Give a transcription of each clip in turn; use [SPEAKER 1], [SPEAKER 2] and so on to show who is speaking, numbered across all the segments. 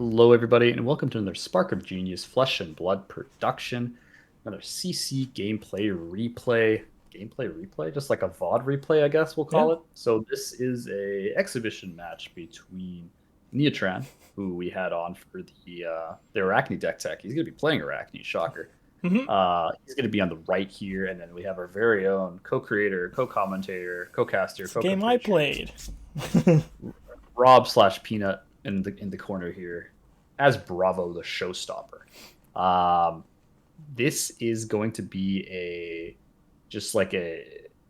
[SPEAKER 1] Hello, everybody, and welcome to another Spark of Genius Flesh and Blood production. Another CC gameplay replay, just like a VOD replay, I guess we'll
[SPEAKER 2] Yeah.
[SPEAKER 1] call it. So this is a exhibition match between Nghia, who we had on for the Arakni deck tech. He's going to be playing Arakni, shocker.
[SPEAKER 2] hmm
[SPEAKER 1] He's going to be on the right here, and then we have our very own co-creator, co-commentator, co-caster,
[SPEAKER 2] It's a game I
[SPEAKER 1] co-compatriot,
[SPEAKER 2] played.
[SPEAKER 1] Rob slash Peanut in the corner here as Bravo the showstopper. Um, this is going to be a just like a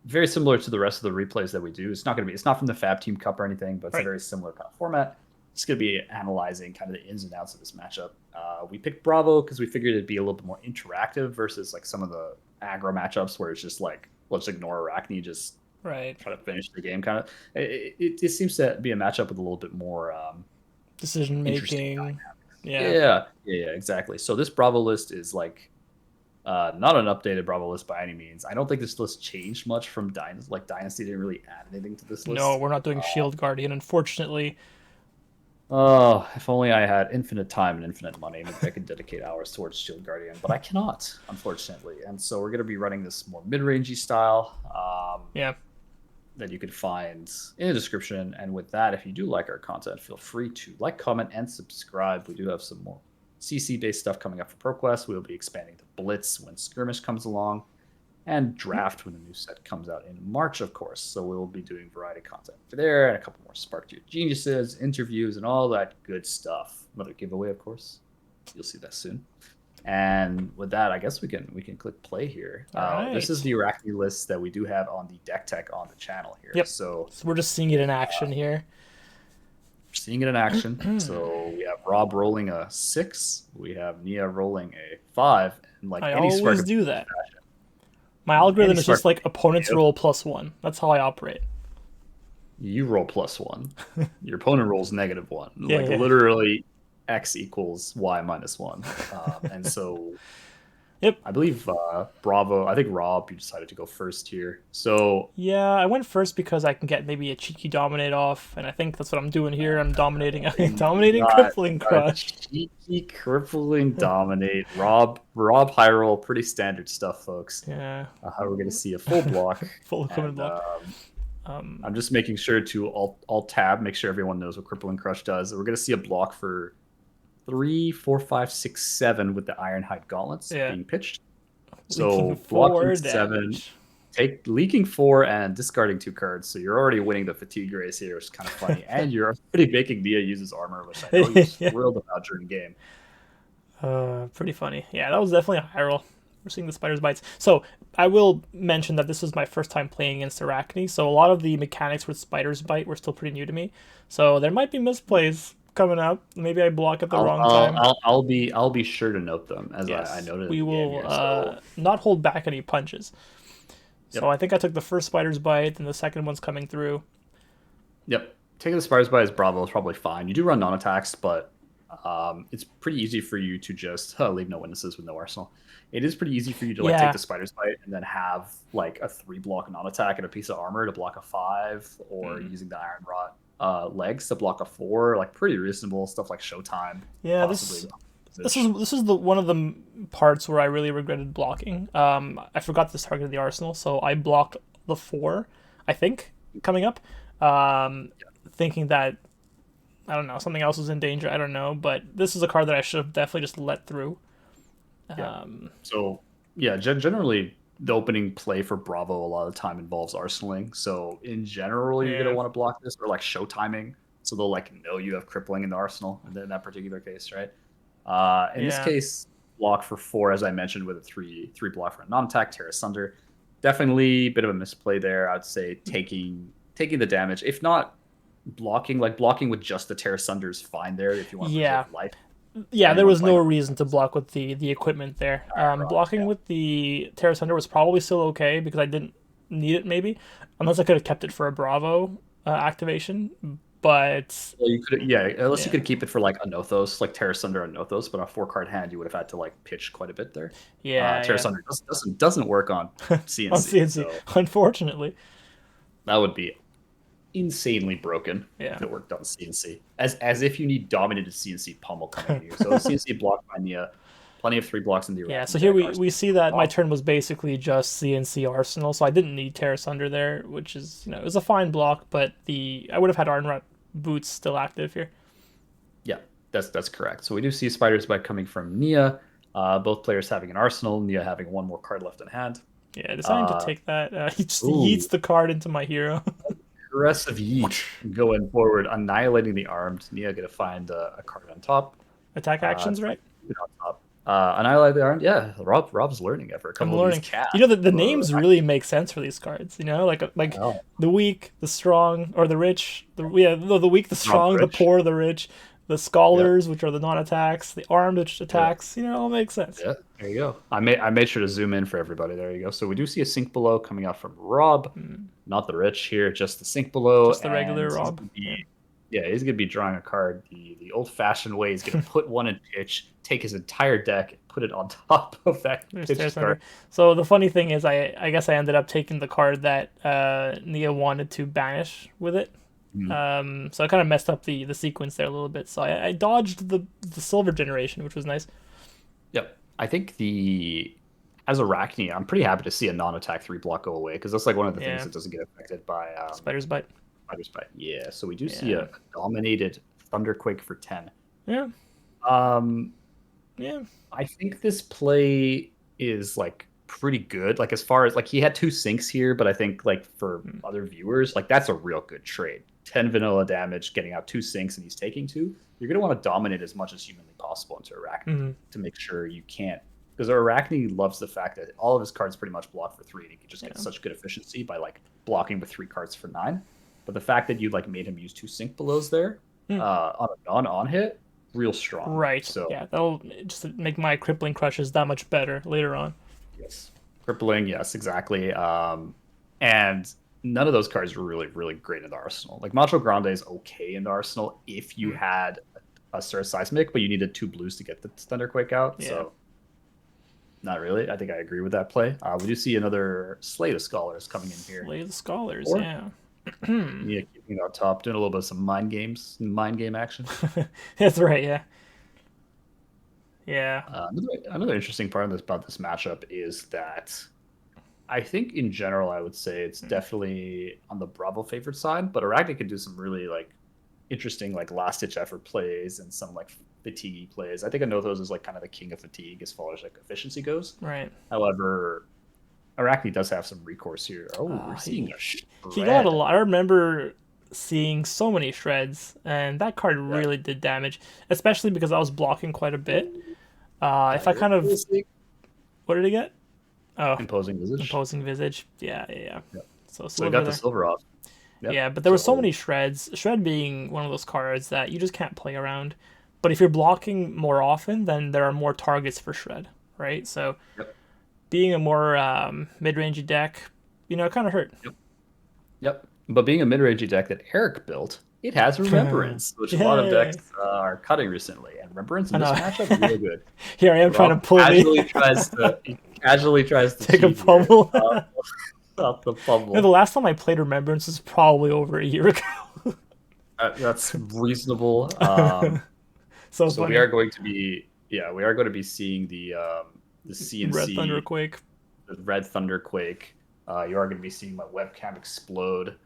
[SPEAKER 1] very similar to the rest of the replays that we do. It's not from the Fab Team Cup or anything, but it's a
[SPEAKER 2] Right.
[SPEAKER 1] very similar kind of format. It's going to be analyzing kind of the ins and outs of this matchup. We picked Bravo because we figured it'd be a little bit more interactive versus like some of the aggro matchups where it's just like let's ignore Arachne, just
[SPEAKER 2] Right.
[SPEAKER 1] try to finish the game kind of. It seems to be a matchup with a little bit more
[SPEAKER 2] Decision
[SPEAKER 1] interesting
[SPEAKER 2] making.
[SPEAKER 1] dynamics.
[SPEAKER 2] Yeah.
[SPEAKER 1] Yeah, exactly. So this Bravo list is like not an updated Bravo list by any means. I don't think this list changed much from Dynasty. Like Dynasty didn't really add anything to this
[SPEAKER 2] No,
[SPEAKER 1] list.
[SPEAKER 2] we're not doing Shield Guardian, unfortunately.
[SPEAKER 1] Oh, if only I had infinite time and infinite money, maybe I could dedicate hours towards Shield Guardian, but I cannot, unfortunately. And so we're going to be running this more mid-rangey style.
[SPEAKER 2] Yeah.
[SPEAKER 1] That you could find in the description. And with that, if you do like our content, feel free to like, comment, and subscribe. We do have some more CC based stuff coming up for ProQuest. We'll be expanding the Blitz when Skirmish comes along, and Draft when the new set comes out in March, of course. So we'll be doing variety content for there, and a couple more Spark to Your Geniuses, interviews, and all that good stuff. Another giveaway, of course. You'll see that soon. And with that, I guess we can click play here.
[SPEAKER 2] All
[SPEAKER 1] This is
[SPEAKER 2] right.
[SPEAKER 1] the Arachne list that we do have on the deck tech on the channel here.
[SPEAKER 2] Yep.
[SPEAKER 1] So
[SPEAKER 2] So we're just seeing it in action here.
[SPEAKER 1] we're seeing it in action. So we have Rob rolling a 6. We have Nghia rolling a 5. And like
[SPEAKER 2] I
[SPEAKER 1] any Spark
[SPEAKER 2] always
[SPEAKER 1] of
[SPEAKER 2] do that.
[SPEAKER 1] fashion,
[SPEAKER 2] My
[SPEAKER 1] any
[SPEAKER 2] algorithm is
[SPEAKER 1] Spark
[SPEAKER 2] just like opponents
[SPEAKER 1] of
[SPEAKER 2] roll +1. That's how I operate.
[SPEAKER 1] you roll +1. Your opponent rolls -1.
[SPEAKER 2] Yeah,
[SPEAKER 1] Like
[SPEAKER 2] yeah.
[SPEAKER 1] literally X equals Y minus 1. And so
[SPEAKER 2] Yep.
[SPEAKER 1] I believe Bravo, I think Rob, you decided to go first here. So
[SPEAKER 2] Yeah, I went first because I can get maybe a cheeky dominate off, and I think that's what I'm doing here. I'm dominating, dominating crippling
[SPEAKER 1] not a
[SPEAKER 2] crush.
[SPEAKER 1] cheeky, crippling dominate. Rob high roll, pretty standard stuff, folks.
[SPEAKER 2] Yeah,
[SPEAKER 1] We're gonna see a full block,
[SPEAKER 2] full equipment
[SPEAKER 1] and
[SPEAKER 2] block. Um,
[SPEAKER 1] I'm just making sure to alt tab, make sure everyone knows what crippling crush does. We're gonna see a block for 3, 4, 5, 6, 7 with the Ironhide gauntlets
[SPEAKER 2] yeah,
[SPEAKER 1] being pitched.
[SPEAKER 2] leaking
[SPEAKER 1] So blocking
[SPEAKER 2] 4
[SPEAKER 1] 7,
[SPEAKER 2] damage.
[SPEAKER 1] take leaking 4 and discarding 2 cards. So you're already winning the fatigue race here, which is kind of funny. And you're already making Nia use his armor, which I know he's
[SPEAKER 2] Yeah.
[SPEAKER 1] thrilled about during game.
[SPEAKER 2] Pretty funny. Yeah, that was definitely a high roll. We're seeing the spider's bites. So I will mention that this was my first time playing against Arachne, so a lot of the mechanics with spider's bite were still pretty new to me. So there might be misplays coming up. Maybe I block at the
[SPEAKER 1] I'll
[SPEAKER 2] wrong
[SPEAKER 1] I'll
[SPEAKER 2] time.
[SPEAKER 1] I'll, I'll be sure to note them as I
[SPEAKER 2] Yes,
[SPEAKER 1] noted in
[SPEAKER 2] we
[SPEAKER 1] the game
[SPEAKER 2] will
[SPEAKER 1] here. So
[SPEAKER 2] not hold back any punches. So
[SPEAKER 1] yep,
[SPEAKER 2] I think I took the first spider's bite, and the second one's coming through.
[SPEAKER 1] yep. Taking the spires by his Bravo is probably fine. You do run non-attacks, but it's pretty easy for you to just leave no witnesses with no arsenal. It is pretty easy for you to like take
[SPEAKER 2] Yeah,
[SPEAKER 1] the spider's bite and then have like a 3 block non-attack and a piece of armor to block a 5, or
[SPEAKER 2] mm.
[SPEAKER 1] using the iron rot legs to block a 4. Like pretty reasonable stuff like Showtime,
[SPEAKER 2] yeah.
[SPEAKER 1] possibly.
[SPEAKER 2] This is the one of the parts where I really regretted blocking. I forgot this target of the arsenal, so I blocked the 4. I think coming up, thinking that I don't know something else was in danger. I don't know, but this is a card that I should have definitely just let through.
[SPEAKER 1] Yeah.
[SPEAKER 2] Um,
[SPEAKER 1] So yeah, generally the opening play for Bravo a lot of the time involves arsenaling. So in general, you're gonna
[SPEAKER 2] yeah,
[SPEAKER 1] want to block this or like show timing. So they'll like know you have crippling in the arsenal in that particular case, right? In this
[SPEAKER 2] yeah,
[SPEAKER 1] case, block for 4, as I mentioned, with a 3 block for a non-attack, tear asunder. Definitely a bit of a misplay there. I'd say taking the damage. If not blocking with just the tear asunder is fine there if you want to
[SPEAKER 2] yeah.
[SPEAKER 1] preserve life.
[SPEAKER 2] Yeah, there
[SPEAKER 1] Anyone
[SPEAKER 2] was
[SPEAKER 1] playing
[SPEAKER 2] no reason to block with the equipment there.
[SPEAKER 1] Iron Rod,
[SPEAKER 2] Blocking with the Terra Thunder was probably still okay because I didn't need it maybe, unless I could have kept it for a Bravo activation. But
[SPEAKER 1] well, you could, yeah, unless you
[SPEAKER 2] yeah,
[SPEAKER 1] could keep it for like a Nothos, like Terra Sunder and Nothos, but on a 4 card hand, you would have had to like pitch quite a bit there.
[SPEAKER 2] yeah,
[SPEAKER 1] Terra
[SPEAKER 2] yeah.
[SPEAKER 1] Sunder doesn't work on
[SPEAKER 2] On
[SPEAKER 1] CNC,
[SPEAKER 2] CNC,
[SPEAKER 1] so
[SPEAKER 2] unfortunately.
[SPEAKER 1] that would be insanely broken
[SPEAKER 2] Yeah.
[SPEAKER 1] if it worked on CNC. As if you need dominated CNC pummel coming in here. So CNC blocked by Nghia, plenty of 3 blocks in the
[SPEAKER 2] Yeah,
[SPEAKER 1] Arakni
[SPEAKER 2] so here
[SPEAKER 1] deck.
[SPEAKER 2] we
[SPEAKER 1] Arsenal
[SPEAKER 2] see that my
[SPEAKER 1] top.
[SPEAKER 2] turn was basically just CNC Arsenal, so I didn't need Terrace Under there, which is, it was a fine block, but I would have had Arnrut Boots still active here.
[SPEAKER 1] Yeah, that's correct. So we do see Spider's Bite coming from Nghia. Both players having an Arsenal, Nghia having one more card left in hand.
[SPEAKER 2] Yeah, deciding to
[SPEAKER 1] Uh,
[SPEAKER 2] take that. He just
[SPEAKER 1] ooh,
[SPEAKER 2] yeets the card into my hero.
[SPEAKER 1] aggressive yeet going forward, annihilating the armed. Nghia gonna find a card on top.
[SPEAKER 2] Attack actions, right?
[SPEAKER 1] On top. Annihilate the armed. Yeah, Rob's learning after a
[SPEAKER 2] I'm
[SPEAKER 1] couple of these
[SPEAKER 2] learning.
[SPEAKER 1] cats.
[SPEAKER 2] The names really make sense for these cards. Like
[SPEAKER 1] Oh,
[SPEAKER 2] the weak, the strong, or the rich. The weak, the
[SPEAKER 1] Rob's
[SPEAKER 2] strong, the
[SPEAKER 1] rich.
[SPEAKER 2] poor, the rich, the
[SPEAKER 1] Yeah.
[SPEAKER 2] scholars, which are the non-attacks, the armed, which
[SPEAKER 1] Yeah.
[SPEAKER 2] attacks. All makes sense.
[SPEAKER 1] Yeah, there you go. I made sure to zoom in for everybody. There you go. So we do see a sink below coming out from Rob, not the rich here, just the sink below,
[SPEAKER 2] Just the regular
[SPEAKER 1] and
[SPEAKER 2] Rob.
[SPEAKER 1] he's gonna be drawing a card the old-fashioned way. He's gonna put one in pitch, take his entire deck, and put it on top of that pitch card.
[SPEAKER 2] So the funny thing is, I guess I ended up taking the card that Nghia wanted to banish with it. So I kind of messed up the sequence there a little bit. So I dodged the silver generation, which was nice.
[SPEAKER 1] Yep, I think as Arakni, I'm pretty happy to see a non-attack 3 block go away because that's like one of the things that doesn't get affected by
[SPEAKER 2] Spider's Bite.
[SPEAKER 1] Spider's Bite. Yeah, so we do see a dominated Thunderquake for 10.
[SPEAKER 2] Yeah.
[SPEAKER 1] Yeah. I think this play is like pretty good. Like as far as like he had 2 sinks here, but I think like for other viewers, like that's a real good trade. 10 vanilla damage, getting out 2 sinks, and he's taking 2. You're gonna want to dominate as much as humanly possible into Arakni to make sure you can't. Because Arakni loves the fact that all of his cards pretty much block for 3, and he can just get such good efficiency by like blocking with 3 cards for 9. But the fact that you like made him use 2 sink belows there on a non-on hit, real strong.
[SPEAKER 2] Right.
[SPEAKER 1] So
[SPEAKER 2] yeah, that'll just make my crippling crushes that much better later on.
[SPEAKER 1] Yes. Crippling, yes, exactly. And none of those cards were really, really great in the arsenal. Like Macho Grande is okay in the arsenal if you had a Sir Seismic, but you needed 2 blues to get the Thunderquake out. Yeah. So not really. I think I agree with that play. We do see another Slay the Scholars coming in here.
[SPEAKER 2] Slay the Scholars, yeah.
[SPEAKER 1] Yeah, keeping it on top, doing a little bit of some mind game action.
[SPEAKER 2] That's right, yeah. Yeah.
[SPEAKER 1] Another interesting part about this matchup is that I think in general I would say it's definitely on the Bravo favored side, but Arakni can do some really like interesting like last ditch effort plays and some like fatigue plays. I think Anothos is like kind of the king of fatigue as far as like efficiency goes.
[SPEAKER 2] Right.
[SPEAKER 1] However, Arakni does have some recourse here. We're seeing a shred.
[SPEAKER 2] He got a lot. I remember seeing so many shreds, and that card really did damage, especially because I was blocking quite a bit. If I kind of... What did he get? Oh.
[SPEAKER 1] Imposing Visage.
[SPEAKER 2] Imposing Visage. Yeah.
[SPEAKER 1] Yep.
[SPEAKER 2] So
[SPEAKER 1] he got the silver off.
[SPEAKER 2] Yep. Yeah, but there were so many shreds. Shred being one of those cards that you just can't play around. But if you're blocking more often, then there are more targets for Shred, right? So being a more mid-rangey deck, it kind of hurt.
[SPEAKER 1] Yep. But being a mid-rangey deck that Eric built, it has Remembrance, which a lot of decks are cutting recently. And Remembrance in this matchup is really good.
[SPEAKER 2] Here I am trying to pull
[SPEAKER 1] casually tries to
[SPEAKER 2] take a pummel.
[SPEAKER 1] Off the pummel.
[SPEAKER 2] The last time I played Remembrance is probably over a year ago.
[SPEAKER 1] That's reasonable.
[SPEAKER 2] So
[SPEAKER 1] we are going to be seeing the CNC
[SPEAKER 2] Red Thunderquake.
[SPEAKER 1] The Red Thunderquake. You are going to be seeing my webcam explode,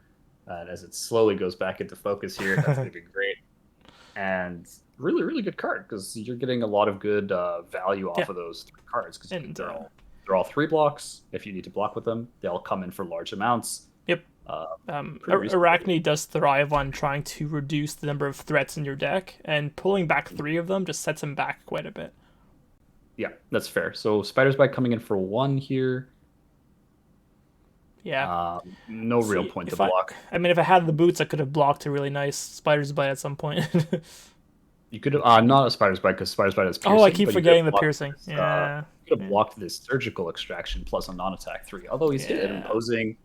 [SPEAKER 1] and as it slowly goes back into focus here, that's going to be great. And really, really good card because you're getting a lot of good value off of those 3 cards because they're all 3 blocks. If you need to block with them, they all come in for large amounts.
[SPEAKER 2] Yep. Arakni does thrive on trying to reduce the number of threats in your deck, and pulling back 3 of them just sets him back quite a bit.
[SPEAKER 1] Yeah, that's fair. So Spider's Bite coming in for 1 here.
[SPEAKER 2] Yeah.
[SPEAKER 1] No real point to block.
[SPEAKER 2] If I had the boots, I could have blocked a really nice Spider's Bite at some point.
[SPEAKER 1] You could have not a Spider's Bite because Spider's Bite is piercing.
[SPEAKER 2] Oh, I keep forgetting the piercing.
[SPEAKER 1] You could have blocked this surgical extraction plus a non-attack 3. Although he's hit an imposing.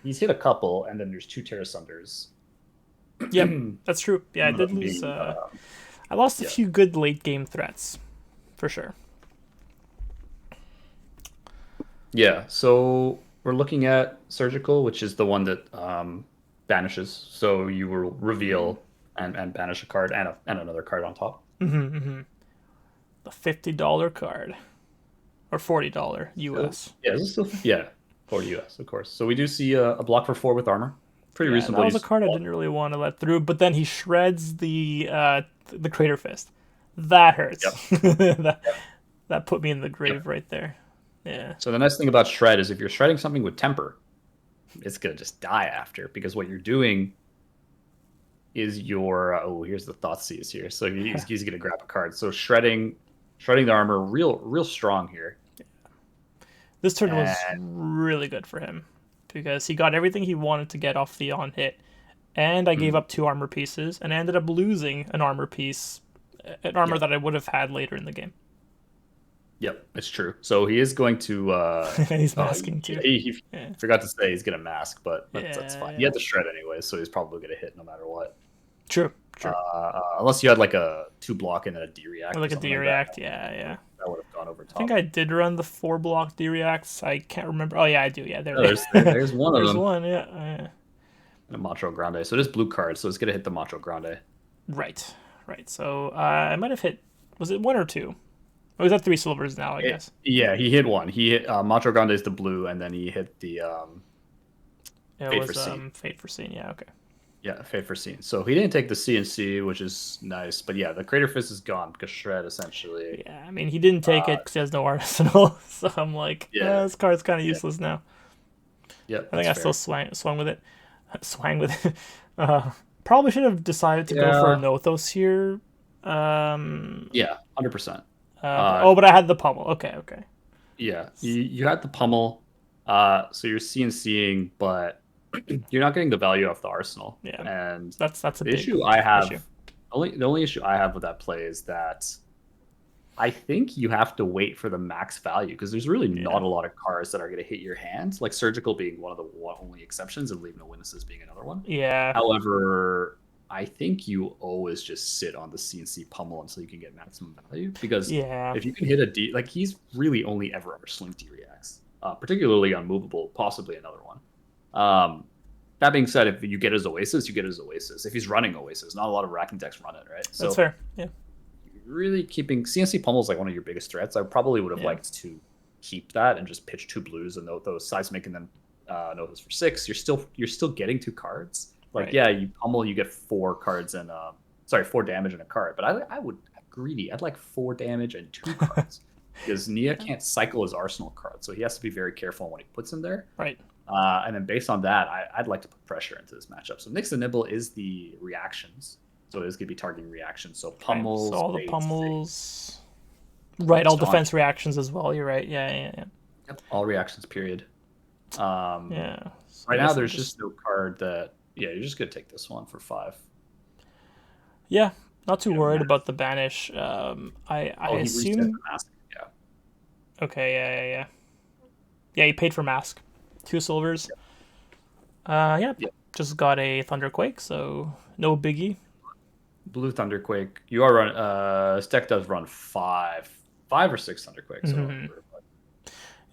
[SPEAKER 1] He's hit a couple, and then there's 2 Terra Sunders.
[SPEAKER 2] Yep, that's true. Yeah, I did lose. I lost a few good late game threats, for sure.
[SPEAKER 1] Yeah, so we're looking at surgical, which is the one that banishes. So you will reveal and banish a card and another card on top.
[SPEAKER 2] The $50 card or $40
[SPEAKER 1] So,
[SPEAKER 2] US.
[SPEAKER 1] yeah, this is still, yeah, 40 US, of course. So we do see a block for 4 with armor. Pretty
[SPEAKER 2] Yeah, that
[SPEAKER 1] reasonable
[SPEAKER 2] was a
[SPEAKER 1] use.
[SPEAKER 2] card I didn't really want to let through, but then he shreds the Crater Fist. That hurts.
[SPEAKER 1] Yep.
[SPEAKER 2] that
[SPEAKER 1] Yep.
[SPEAKER 2] that put me in the grave
[SPEAKER 1] Yep.
[SPEAKER 2] right there. Yeah.
[SPEAKER 1] So the nice thing about shred is if you're shredding something with temper, it's gonna just die after because what you're doing is your oh here's the Thoughtseize here. So he's gonna grab a card. So shredding the armor real strong here.
[SPEAKER 2] This turn was
[SPEAKER 1] And
[SPEAKER 2] really good for him because he got everything he wanted to get off the on hit, and I gave up 2 armor pieces and I ended up losing an armor piece, an armor that I would have had later in the game.
[SPEAKER 1] yep, it's true. So he is going to
[SPEAKER 2] He's masking too.
[SPEAKER 1] He
[SPEAKER 2] Yeah.
[SPEAKER 1] forgot to say he's gonna mask, but that's
[SPEAKER 2] Yeah,
[SPEAKER 1] fine. He
[SPEAKER 2] yeah.
[SPEAKER 1] had the shred anyway, so he's probably gonna hit no matter what.
[SPEAKER 2] True.
[SPEAKER 1] Unless you had like a 2 block and then a D react.
[SPEAKER 2] Or like a
[SPEAKER 1] something
[SPEAKER 2] D
[SPEAKER 1] like
[SPEAKER 2] react,
[SPEAKER 1] that.
[SPEAKER 2] yeah.
[SPEAKER 1] That would have gone over top.
[SPEAKER 2] I think I did run the 4 block D reacts. I can't remember. Oh yeah, I do. Yeah,
[SPEAKER 1] Oh, there's one of
[SPEAKER 2] There's
[SPEAKER 1] them.
[SPEAKER 2] one. Yeah.
[SPEAKER 1] And a Macho Grande. So it is blue card, so it's gonna hit the Macho Grande.
[SPEAKER 2] Right. So I might have hit. Was it 1 or 2? Or was that 3 silvers now? I guess.
[SPEAKER 1] Yeah, he hit one. He hit Macho Grande is the blue, and then he hit the
[SPEAKER 2] It
[SPEAKER 1] Fate
[SPEAKER 2] was
[SPEAKER 1] for Scene.
[SPEAKER 2] Fate for Scene. Yeah. Okay.
[SPEAKER 1] Yeah, Fate for Scene. So he didn't take the CNC, which is nice. But yeah, the Crater Fist is gone because Shred essentially.
[SPEAKER 2] Yeah. I mean, he didn't take it because he has no arsenal. So I'm like,
[SPEAKER 1] Yeah.
[SPEAKER 2] this card's kind of useless now.
[SPEAKER 1] Yeah,
[SPEAKER 2] I think I still swung with it. Swang with it. Probably should have decided to go for a Nothos here.
[SPEAKER 1] Yeah, 100%.
[SPEAKER 2] But I had the pummel. Okay.
[SPEAKER 1] Yeah, you had the pummel, so you're CNCing, but you're not getting the value off the arsenal.
[SPEAKER 2] Yeah,
[SPEAKER 1] and
[SPEAKER 2] that's a
[SPEAKER 1] the
[SPEAKER 2] big
[SPEAKER 1] issue I have.
[SPEAKER 2] issue.
[SPEAKER 1] The only issue I have with that play is that I think you have to wait for the max value because there's really not a lot of cards that are going to hit your hand. Like Surgical being one of the only exceptions, and Leave No Witnesses being another one.
[SPEAKER 2] Yeah.
[SPEAKER 1] However, I think you always just sit on the CNC pummel until you can get maximum value because if you can hit a D, like he's really only ever sling D reacts, particularly unmovable, possibly another one. That being said, if you get his Oasis, you get his Oasis. If he's running Oasis, not a lot of racking decks run it, right?
[SPEAKER 2] That's fair. Yeah.
[SPEAKER 1] Really keeping CNC pummel is like one of your biggest threats. I probably would have liked to keep that and just pitch 2 blues and those seismic and then Nothos for 6. You're still getting 2 cards. Like you pummel, you get 4 cards and 4 damage in a card. But I would have greedy. I'd like 4 damage and 2 cards because Nghia can't cycle his arsenal cards, so he has to be very careful on what he puts in there.
[SPEAKER 2] Right.
[SPEAKER 1] And then based on that, I'd like to put pressure into this matchup. So Nix and Nibble is the reactions. So it is going to be targeting reactions. So pummels.
[SPEAKER 2] So all the pummels. Right, all defense reactions as well. You're right. Yeah.
[SPEAKER 1] Yep, all reactions, period.
[SPEAKER 2] Yeah.
[SPEAKER 1] So right now, there's just no card that. Yeah, you're just going to take this one for 5.
[SPEAKER 2] Yeah, not too worried about the banish. I assume.
[SPEAKER 1] The mask. Yeah.
[SPEAKER 2] Okay. Yeah. Yeah, he paid for mask. 2 silvers. Yep. Just got a Thunderquake, so no biggie.
[SPEAKER 1] Blue Thunderquake. You are run. This deck does run 5 or 6 Thunderquakes. So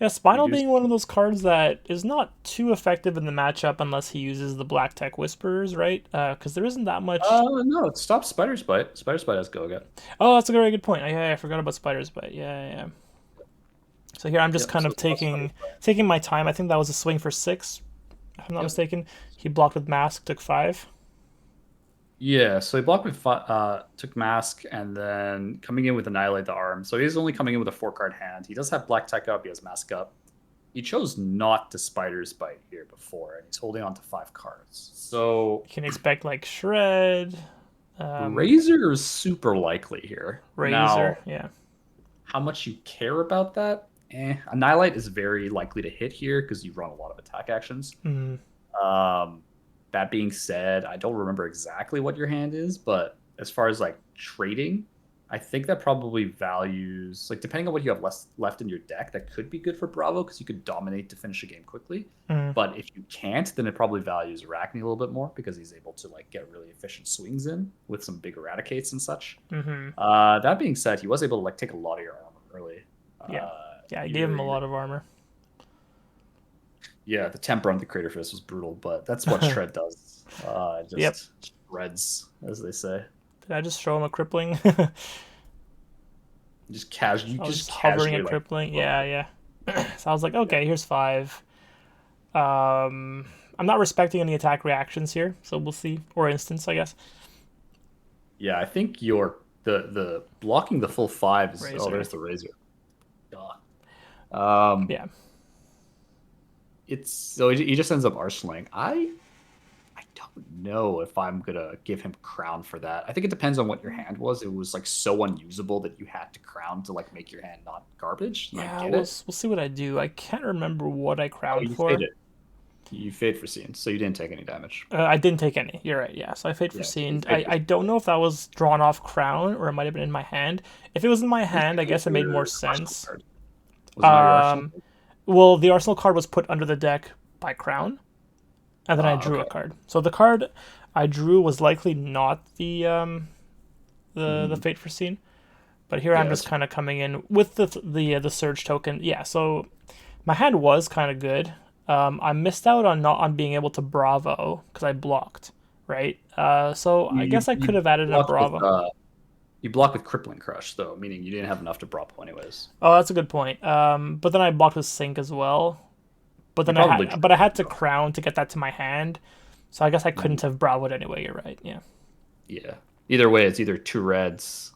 [SPEAKER 2] yeah, Spinal being one of those cards that is not too effective in the matchup unless he uses the Black Tech Whisperers, right? Because there isn't that much.
[SPEAKER 1] No, it stops Spider's Bite. Spider's Bite has go again.
[SPEAKER 2] Oh, that's a very good point. I forgot about Spider's Bite. Yeah. So here I'm just kind of taking my time. I think that was a swing for 6, if I'm not mistaken. He blocked with Mask, took 5.
[SPEAKER 1] Yeah, so he blocked with took Mask, and then coming in with Annihilate the Arm. So he's only coming in with a 4-card hand. He does have Black Tech up. He has Mask up. He chose not to Spider's Bite here before, and he's holding on to 5 cards. So
[SPEAKER 2] you can expect like Shred.
[SPEAKER 1] Razor is super likely here.
[SPEAKER 2] Razor, yeah.
[SPEAKER 1] How much you care about that? Annihilate is very likely to hit here because you run a lot of attack actions. That being said, I don't remember exactly what your hand is, but as far as like trading, I think that probably values, like depending on what you have left in your deck, that could be good for Bravo because you could dominate to finish a game quickly. But if you can't, then it probably values Arakni a little bit more because he's able to like get really efficient swings in with some big Eradicates and such. That being said, he was able to like take a lot of your armor early.
[SPEAKER 2] I gave him a lot of armor.
[SPEAKER 1] Yeah, the temper on the Crater Fist was brutal, but that's what Shred does. It
[SPEAKER 2] Yep.
[SPEAKER 1] just shreds, as they say.
[SPEAKER 2] Did I just show him a crippling?
[SPEAKER 1] Just casual, you
[SPEAKER 2] I was
[SPEAKER 1] just
[SPEAKER 2] just hovering a
[SPEAKER 1] casually like.
[SPEAKER 2] crippling.
[SPEAKER 1] Throw
[SPEAKER 2] Yeah,
[SPEAKER 1] it.
[SPEAKER 2] yeah. So I was like,
[SPEAKER 1] Yeah,
[SPEAKER 2] okay, here's 5. I'm not respecting any attack reactions here, so we'll see. Or instance, I guess.
[SPEAKER 1] yeah. I think your the blocking the full 5 is. Oh,
[SPEAKER 2] Razor.
[SPEAKER 1] there's the razor. God. Um,
[SPEAKER 2] Yeah.
[SPEAKER 1] it's so he just ends up arsenaling. I don't know if I'm gonna give him crown for that. I think it depends on what your hand was. It was like so unusable that you had to crown to like make your hand not garbage, and I
[SPEAKER 2] Yeah,
[SPEAKER 1] get
[SPEAKER 2] we'll
[SPEAKER 1] it.
[SPEAKER 2] we'll see what I do. I can't remember what I
[SPEAKER 1] Oh,
[SPEAKER 2] crowned
[SPEAKER 1] you
[SPEAKER 2] for.
[SPEAKER 1] faded. You fade for scene, so you didn't take any damage.
[SPEAKER 2] I didn't take any. You're right. Yeah, so I fade for
[SPEAKER 1] Yeah, so you
[SPEAKER 2] scene.
[SPEAKER 1] fade for
[SPEAKER 2] I don't know if that was drawn off crown or it might have been in my hand. If it was in my
[SPEAKER 1] Pretty
[SPEAKER 2] hand, I
[SPEAKER 1] sure it was
[SPEAKER 2] guess it made more
[SPEAKER 1] your arsenal
[SPEAKER 2] sense.
[SPEAKER 1] card. Was it not your arsenal?
[SPEAKER 2] Well, the arsenal card was put under the deck by crown, and then I
[SPEAKER 1] Ah,
[SPEAKER 2] drew a
[SPEAKER 1] okay.
[SPEAKER 2] card. So the card I drew was likely not the
[SPEAKER 1] Hmm.
[SPEAKER 2] fate for scene. But here I'm
[SPEAKER 1] Yeah,
[SPEAKER 2] just
[SPEAKER 1] that's
[SPEAKER 2] kind of coming in with the surge token. Yeah, so my hand was kind of good. I missed out on not on being able to Bravo because I blocked, right? So I
[SPEAKER 1] you
[SPEAKER 2] guess I could
[SPEAKER 1] you
[SPEAKER 2] have added a
[SPEAKER 1] blocked with
[SPEAKER 2] Bravo.
[SPEAKER 1] you blocked with crippling crush though, meaning you didn't have enough to brop anyways.
[SPEAKER 2] Oh, that's a good point. But then I blocked with Sync as well. But
[SPEAKER 1] You
[SPEAKER 2] then
[SPEAKER 1] probably drew.
[SPEAKER 2] I had to Crown to get that to my hand. So I guess I couldn't
[SPEAKER 1] Mhm.
[SPEAKER 2] have Bravoed anyway. You're right. Yeah.
[SPEAKER 1] Yeah. Either way, it's either two reds,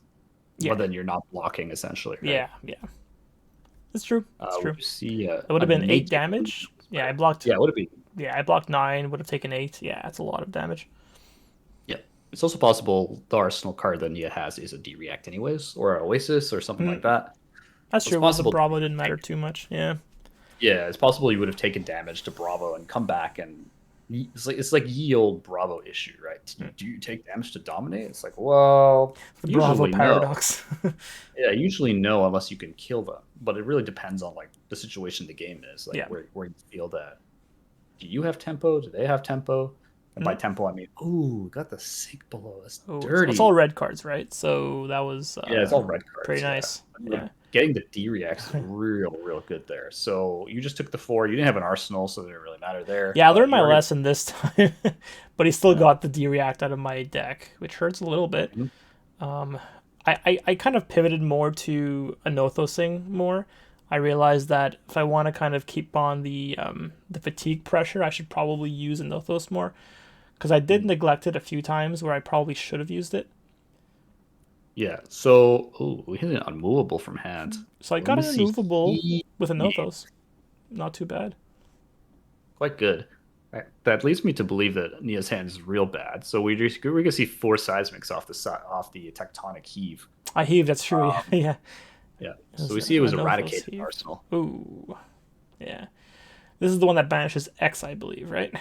[SPEAKER 1] but
[SPEAKER 2] Yeah.
[SPEAKER 1] then you're not blocking essentially, right?
[SPEAKER 2] Yeah. Yeah. It's true. It's
[SPEAKER 1] Would
[SPEAKER 2] true.
[SPEAKER 1] you see
[SPEAKER 2] It would
[SPEAKER 1] a
[SPEAKER 2] have been
[SPEAKER 1] Nate
[SPEAKER 2] 8
[SPEAKER 1] take
[SPEAKER 2] damage. Yeah, I
[SPEAKER 1] better?
[SPEAKER 2] blocked.
[SPEAKER 1] Yeah, would it be?
[SPEAKER 2] Yeah, I blocked 9. Would have taken 8. Yeah, that's a lot of damage.
[SPEAKER 1] Yeah. It's also possible the arsenal card that Nia has is a D-React anyways, or an Oasis or something like
[SPEAKER 2] Mm,
[SPEAKER 1] that.
[SPEAKER 2] that's
[SPEAKER 1] So it's
[SPEAKER 2] true. The
[SPEAKER 1] possible
[SPEAKER 2] Bravo
[SPEAKER 1] you would
[SPEAKER 2] didn't matter
[SPEAKER 1] take,
[SPEAKER 2] too much. Yeah.
[SPEAKER 1] yeah, it's possible you would have taken damage to Bravo and come back and it's like ye old Bravo issue, right? Do you take damage to dominate? It's like, well,
[SPEAKER 2] The Bravo
[SPEAKER 1] usually no.
[SPEAKER 2] paradox.
[SPEAKER 1] Yeah, usually no, unless you can kill them. But it really depends on like the situation the game is, like
[SPEAKER 2] Yeah.
[SPEAKER 1] where you feel that. Do you have tempo? Do they have tempo? And by
[SPEAKER 2] Mm.
[SPEAKER 1] tempo, I mean, ooh, got the sink below. That's
[SPEAKER 2] Oh, it's all
[SPEAKER 1] dirty.
[SPEAKER 2] red cards, right? So that was
[SPEAKER 1] Yeah, it's all red
[SPEAKER 2] pretty
[SPEAKER 1] cards. Yeah,
[SPEAKER 2] nice.
[SPEAKER 1] but
[SPEAKER 2] Yeah.
[SPEAKER 1] getting the D reacts is real good there. So you just took the 4. You didn't have an arsenal, so it didn't really matter there.
[SPEAKER 2] Yeah, I
[SPEAKER 1] But
[SPEAKER 2] learned
[SPEAKER 1] you
[SPEAKER 2] my
[SPEAKER 1] are gonna,
[SPEAKER 2] lesson this time, but he still
[SPEAKER 1] yeah.
[SPEAKER 2] got the D react out of my deck, which hurts a little bit.
[SPEAKER 1] Mhm.
[SPEAKER 2] I kind of pivoted more to Anothosing more. I realized that if I want to kind of keep on the fatigue pressure, I should probably use Anothos more because I did
[SPEAKER 1] Mhm.
[SPEAKER 2] neglect it a few times where I probably should have used it.
[SPEAKER 1] Yeah. So, ooh, we hit an unmovable from hand.
[SPEAKER 2] So I
[SPEAKER 1] Let
[SPEAKER 2] got
[SPEAKER 1] me
[SPEAKER 2] an
[SPEAKER 1] see.
[SPEAKER 2] immovable with
[SPEAKER 1] Yeah,
[SPEAKER 2] Anothos. Not too bad.
[SPEAKER 1] quite good. Right. That leads me to believe that Nia's hand is real bad. So we can see 4 seismics off the tectonic heave.
[SPEAKER 2] I heave. That's true. Yeah,
[SPEAKER 1] Um,
[SPEAKER 2] yeah.
[SPEAKER 1] yeah.
[SPEAKER 2] It
[SPEAKER 1] So
[SPEAKER 2] was
[SPEAKER 1] we see it was
[SPEAKER 2] Anothos
[SPEAKER 1] eradicated
[SPEAKER 2] heave.
[SPEAKER 1] arsenal.
[SPEAKER 2] Ooh, yeah. This is the one that banishes X, I believe, right?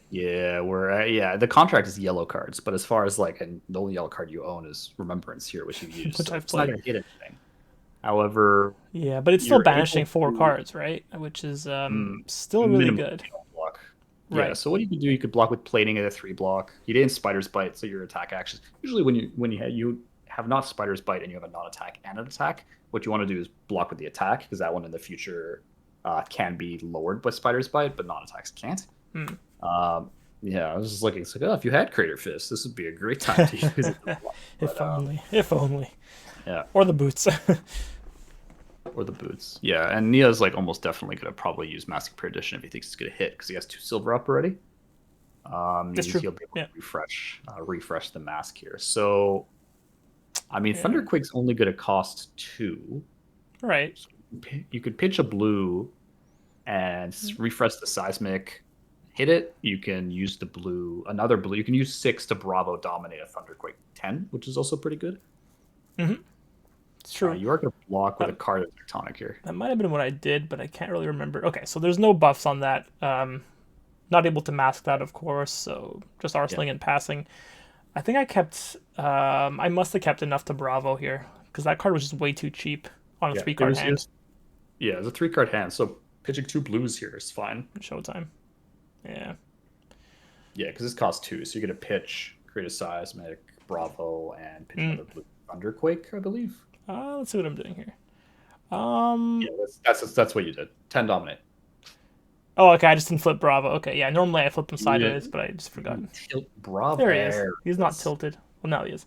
[SPEAKER 1] Yeah, yeah, the contract is yellow cards, but as far as like, and the only yellow card you own is Remembrance here, which you use,
[SPEAKER 2] Which
[SPEAKER 1] so
[SPEAKER 2] I've
[SPEAKER 1] it's not
[SPEAKER 2] played.
[SPEAKER 1] going to hit anything. However,
[SPEAKER 2] Yeah, but it's still
[SPEAKER 1] you're
[SPEAKER 2] banishing
[SPEAKER 1] able
[SPEAKER 2] 4
[SPEAKER 1] to
[SPEAKER 2] cards, right? Which is
[SPEAKER 1] mm,
[SPEAKER 2] still really
[SPEAKER 1] minimum
[SPEAKER 2] good.
[SPEAKER 1] block. Yeah,
[SPEAKER 2] Right.
[SPEAKER 1] so what you could do, you could block with plating at a 3 block. You didn't Spider's Bite, so your attack actions. Usually, you have not Spider's Bite and you have a non-attack and an attack, what you want to do is block with the attack because that one in the future can be lowered by Spider's Bite, but non-attacks can't.
[SPEAKER 2] Hmm.
[SPEAKER 1] Um, yeah, I was just looking. It's like, oh, if you had Crater Fist, this would be a great time to use it. But
[SPEAKER 2] If only. If only.
[SPEAKER 1] yeah,
[SPEAKER 2] Or the boots.
[SPEAKER 1] or the boots. Yeah, and Nia's like almost definitely gonna probably use Massive Perdition if he thinks it's gonna hit because he has 2 silver up already.
[SPEAKER 2] That's true.
[SPEAKER 1] He'll be able
[SPEAKER 2] Yeah.
[SPEAKER 1] to refresh the mask here. So, I mean,
[SPEAKER 2] Yeah.
[SPEAKER 1] Thunderquake's only gonna cost 2.
[SPEAKER 2] Right.
[SPEAKER 1] So you could pitch a blue and refresh the seismic. Hit it. You can use the blue, another blue. You can use 6 to Bravo dominate a Thunderquake 10, which is also pretty good.
[SPEAKER 2] Mm-hmm. It's true.
[SPEAKER 1] You are going to block with
[SPEAKER 2] That,
[SPEAKER 1] a card of Tectonic here.
[SPEAKER 2] that might have been what I did, but I can't really remember. Okay, so there's no buffs on that. Not able to mask that, of course. So just
[SPEAKER 1] Yeah.
[SPEAKER 2] arsenaling and passing. I think I kept. I must have kept enough to Bravo here because that card was just way too cheap on a
[SPEAKER 1] Yeah.
[SPEAKER 2] 3 card hand.
[SPEAKER 1] Yeah, it's a 3-card hand. So pitching 2 blues here is fine.
[SPEAKER 2] Showtime. Yeah.
[SPEAKER 1] Yeah, because this costs 2. So you're going to pitch, create a seismic, Bravo, and pitch another blue Thunderquake, I believe.
[SPEAKER 2] Let's see what I'm doing here.
[SPEAKER 1] Yeah, that's what you did. 10 dominate.
[SPEAKER 2] Oh, okay. I just didn't flip Bravo. Okay, yeah. Normally I flip him
[SPEAKER 1] Yeah,
[SPEAKER 2] sideways, but I just forgot.
[SPEAKER 1] tilt Bravo.
[SPEAKER 2] There he is.
[SPEAKER 1] There
[SPEAKER 2] He's
[SPEAKER 1] it
[SPEAKER 2] not
[SPEAKER 1] is.
[SPEAKER 2] tilted. Well, now he is.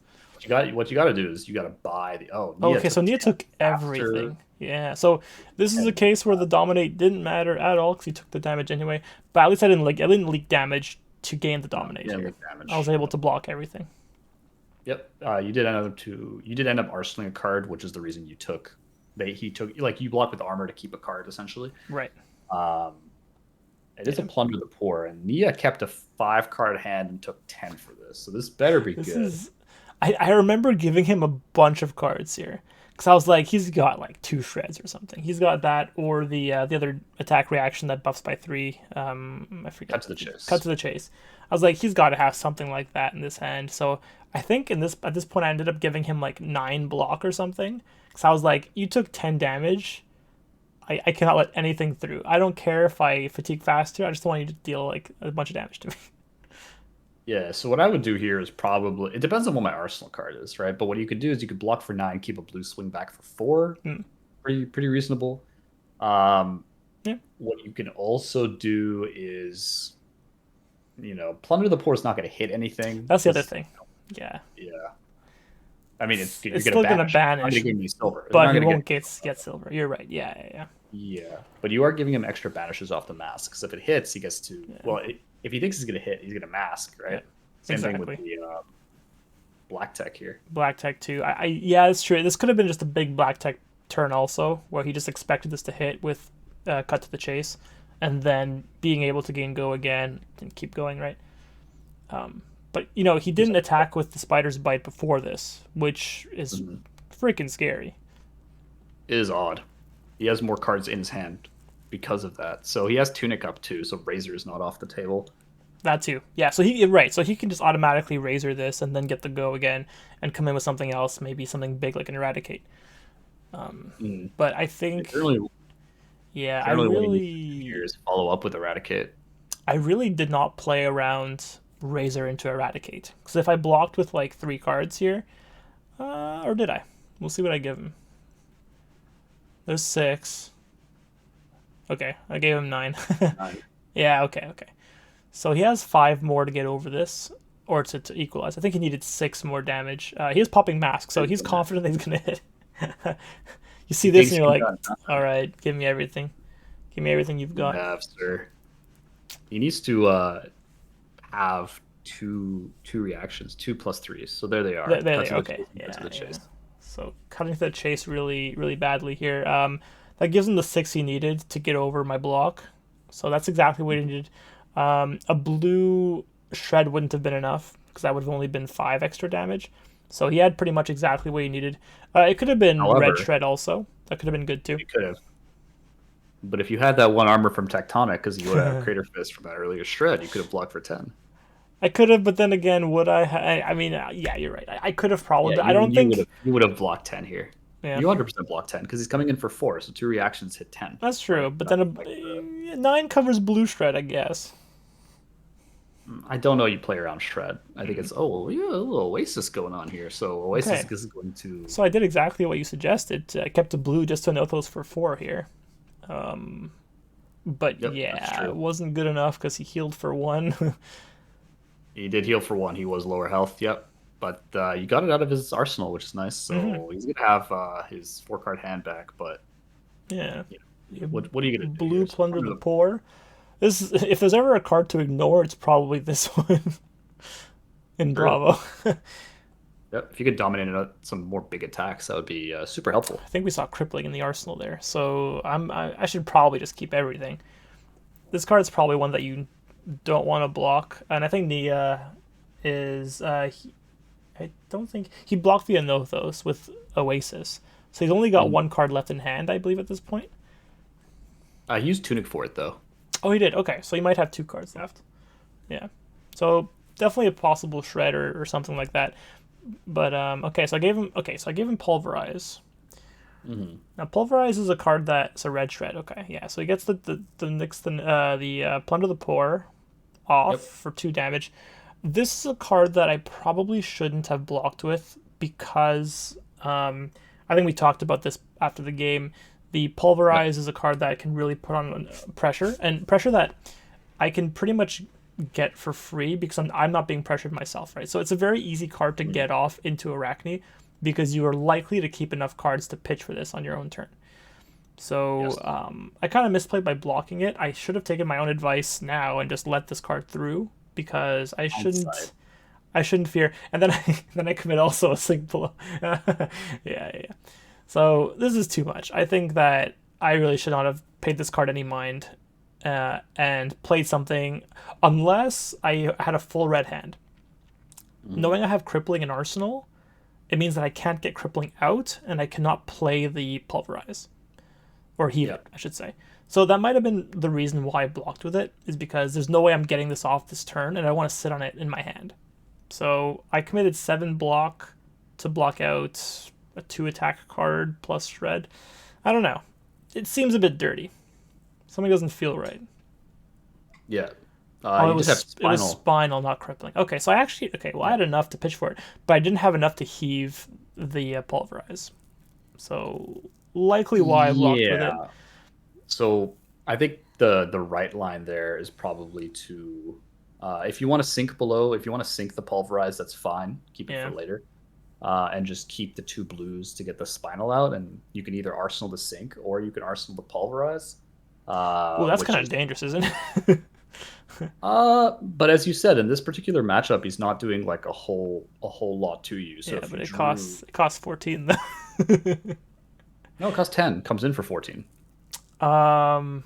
[SPEAKER 1] What you got to do is you got to buy the. Oh,
[SPEAKER 2] Oh,
[SPEAKER 1] Nia
[SPEAKER 2] okay. So
[SPEAKER 1] took
[SPEAKER 2] Nia
[SPEAKER 1] 10
[SPEAKER 2] took
[SPEAKER 1] after
[SPEAKER 2] everything. Yeah. So this is a
[SPEAKER 1] 10.
[SPEAKER 2] case where the dominate didn't matter at all because he took the damage anyway. But at least I didn't leak damage to gain the
[SPEAKER 1] No,
[SPEAKER 2] dominate
[SPEAKER 1] yeah,
[SPEAKER 2] here.
[SPEAKER 1] like
[SPEAKER 2] I was
[SPEAKER 1] damage.
[SPEAKER 2] able
[SPEAKER 1] Yep.
[SPEAKER 2] to block everything.
[SPEAKER 1] Yep. You did end up arsenaling a card, which is the reason you took. He took like you block with armor to keep a card essentially.
[SPEAKER 2] Right.
[SPEAKER 1] Um, it is a
[SPEAKER 2] Yeah.
[SPEAKER 1] plunder the poor, and Nia kept a 5 card hand and took 10 for this. So this better be
[SPEAKER 2] This
[SPEAKER 1] good.
[SPEAKER 2] is. I remember giving him a bunch of cards here because I was like, he's got like 2 shreds or something. He's got that or the other attack reaction that buffs by 3. I
[SPEAKER 1] Cut
[SPEAKER 2] forget.
[SPEAKER 1] to the chase.
[SPEAKER 2] Cut to the chase. I was like, he's got to have something like that in this hand. So I think at this point I ended up giving him like 9 block or something because I was like, you took 10 damage. I cannot let anything through. I don't care if I fatigue faster. I just want you to deal like a bunch of damage to me.
[SPEAKER 1] Yeah, so what I would do here is probably it depends on what my arsenal card is, right? But what you could do is you could block for 9, keep a blue swing back for 4.
[SPEAKER 2] Hmm.
[SPEAKER 1] Pretty reasonable. Um,
[SPEAKER 2] Yeah,
[SPEAKER 1] what you can also do is, plunder the poor is not going to hit anything.
[SPEAKER 2] that's the other thing. Yeah.
[SPEAKER 1] Yeah, I mean you're
[SPEAKER 2] It's
[SPEAKER 1] going to
[SPEAKER 2] still gonna
[SPEAKER 1] banish. It's not going
[SPEAKER 2] banish,
[SPEAKER 1] to give me silver. It's
[SPEAKER 2] but
[SPEAKER 1] not
[SPEAKER 2] he
[SPEAKER 1] going to
[SPEAKER 2] won't get silver. You're right. Yeah, yeah,
[SPEAKER 1] Yeah, but you are giving him extra banishes off the mask. Because if it hits, he gets to.
[SPEAKER 2] yeah,
[SPEAKER 1] Well, if he thinks he's going to hit, he's going to mask,
[SPEAKER 2] yeah.
[SPEAKER 1] right? Same thing with
[SPEAKER 2] Exactly.
[SPEAKER 1] the black tech here.
[SPEAKER 2] Black tech too. Yeah, it's true. This could have been just a big black tech turn also, where he just expected this to hit with cut to the chase, and then being able to gain go again and keep going right. But he didn't attack with the spider's bite before this, which is
[SPEAKER 1] Mhm.
[SPEAKER 2] freaking scary.
[SPEAKER 1] It is odd. He has more cards in his hand because of that. So he has Tunic up too, so Razor is not off the table.
[SPEAKER 2] That too. Yeah, so he can just automatically razor this and then get the go again and come in with something else, maybe something big like an eradicate.
[SPEAKER 1] Mm.
[SPEAKER 2] But I think
[SPEAKER 1] Generally,
[SPEAKER 2] yeah,
[SPEAKER 1] what he needs to do here is follow up with Eradicate.
[SPEAKER 2] I really did not play around razor into eradicate. Cuz if I blocked with like 3 cards here, or did I? We'll see what I give him. There's 6. Okay, I gave him 9. Yeah, okay. So he has 5 more to get over this, or to equalize. I think he needed 6 more damage. He is popping mask, so he's confident that he's gonna hit. You see this and you're like, all right, give me everything. Give me everything you've got.
[SPEAKER 1] Have, sir. He needs to have two reactions, 2 plus 3s. So there they are.
[SPEAKER 2] Okay, yeah. So cutting to the chase really, really badly here. That gives him the 6 he needed to get over my block. So that's exactly what he needed. A blue shred wouldn't have been enough because that would have only been 5 extra damage. So he had pretty much exactly what he needed. It could have been
[SPEAKER 1] However,
[SPEAKER 2] red shred also. That could have been good too.
[SPEAKER 1] He could have. But if you had that one armor from Tectonic, because you would have Crater Fist from that earlier shred, you could have blocked for 10.
[SPEAKER 2] I could have, but then again, would I? I mean, yeah, you're right. I could have probably.
[SPEAKER 1] Yeah,
[SPEAKER 2] I don't think
[SPEAKER 1] you would have blocked 10 here.
[SPEAKER 2] Yeah.
[SPEAKER 1] You 100% block 10 because he's coming in for 4, so 2 reactions hit 10.
[SPEAKER 2] That's true, right? But then 9 covers blue shred, I guess.
[SPEAKER 1] I don't know. You play around shred. I think it's a little Oasis going on here. So Oasis is going to.
[SPEAKER 2] So I did exactly what you suggested. I kept a blue just to Nothos for 4 here. But
[SPEAKER 1] Yep,
[SPEAKER 2] yeah, it wasn't good enough because he healed for 1.
[SPEAKER 1] He did heal for 1. He was lower health. Yep. But you got it out of his arsenal, which is nice. So he's going to have his 4-card hand back. But
[SPEAKER 2] yeah.
[SPEAKER 1] What are you going to do?
[SPEAKER 2] Blue plunder the poor. If there's ever a card to ignore, it's probably this one in Bravo.
[SPEAKER 1] Yep. If you could dominate some more big attacks, that would be super helpful.
[SPEAKER 2] I think we saw crippling in the arsenal there, so I should probably just keep everything. This card's probably one that you don't want to block, and I think Nghia is I don't think he blocked the Anothos with Oasis, so he's only got 1 card left in hand, I believe, at this point.
[SPEAKER 1] He used Tunic for it though.
[SPEAKER 2] Oh, he did. Okay, so he might have 2 cards left. Yeah, so definitely a possible shred or something like that. But okay, so I gave him Pulverize. Now Pulverize is a card that's a red shred. Okay, yeah, so he gets the Plunder the Poor off for 2 damage. This is a card that I probably shouldn't have blocked with because I think we talked about this after the game. The
[SPEAKER 1] Yep.
[SPEAKER 2] Pulverize is a card that can really put on pressure, and pressure that I can pretty much get for free because I'm not being pressured myself, right? So it's a very easy card to
[SPEAKER 1] Mhm.
[SPEAKER 2] get off into Arachne because you are likely to keep enough cards to pitch for this on your own turn. So
[SPEAKER 1] Yes.
[SPEAKER 2] I kind of misplayed by blocking it. I should have taken my own advice now and just let this card through because
[SPEAKER 1] Hindsight.
[SPEAKER 2] I shouldn't fear. And then then I commit also a sink below. Yeah. So this is too much. I think that I really should not have paid this card any mind and played something unless I had a full red hand.
[SPEAKER 1] Mhm.
[SPEAKER 2] Knowing I have crippling in Arsenal, it means that I can't get crippling out and I cannot play the Pulverize. Or heave
[SPEAKER 1] Yeah.
[SPEAKER 2] it, I should say. So that might have been the reason why I blocked with it, is because there's no way I'm getting this off this turn, and I want to sit on it in my hand. So I committed 7 block to block out a 2 attack card plus shred. I don't know. It seems a bit dirty. Something doesn't feel right.
[SPEAKER 1] Yeah.
[SPEAKER 2] Oh,
[SPEAKER 1] You just have
[SPEAKER 2] it was
[SPEAKER 1] spinal.
[SPEAKER 2] spinal, not crippling. Okay, so I actually I
[SPEAKER 1] Yeah.
[SPEAKER 2] had enough to pitch for it, but I didn't have enough to heave the pulverize. So likely why I blocked with it.
[SPEAKER 1] Yeah. So I think the right line there is probably to, if you want to sink below, if you want to sink the pulverize, that's fine. Keep it for
[SPEAKER 2] Yeah.
[SPEAKER 1] later, and just keep the 2 blues to get the spinal out. And you can either arsenal the sink or you can arsenal the pulverize,
[SPEAKER 2] Well, that's
[SPEAKER 1] which
[SPEAKER 2] kind of
[SPEAKER 1] is
[SPEAKER 2] dangerous, isn't it?
[SPEAKER 1] But as you said, in this particular matchup, he's not doing like a whole lot to you. So
[SPEAKER 2] Yeah,
[SPEAKER 1] if you
[SPEAKER 2] but
[SPEAKER 1] drew,
[SPEAKER 2] it costs 14 though.
[SPEAKER 1] no, it costs 10, comes in for 14.
[SPEAKER 2] um.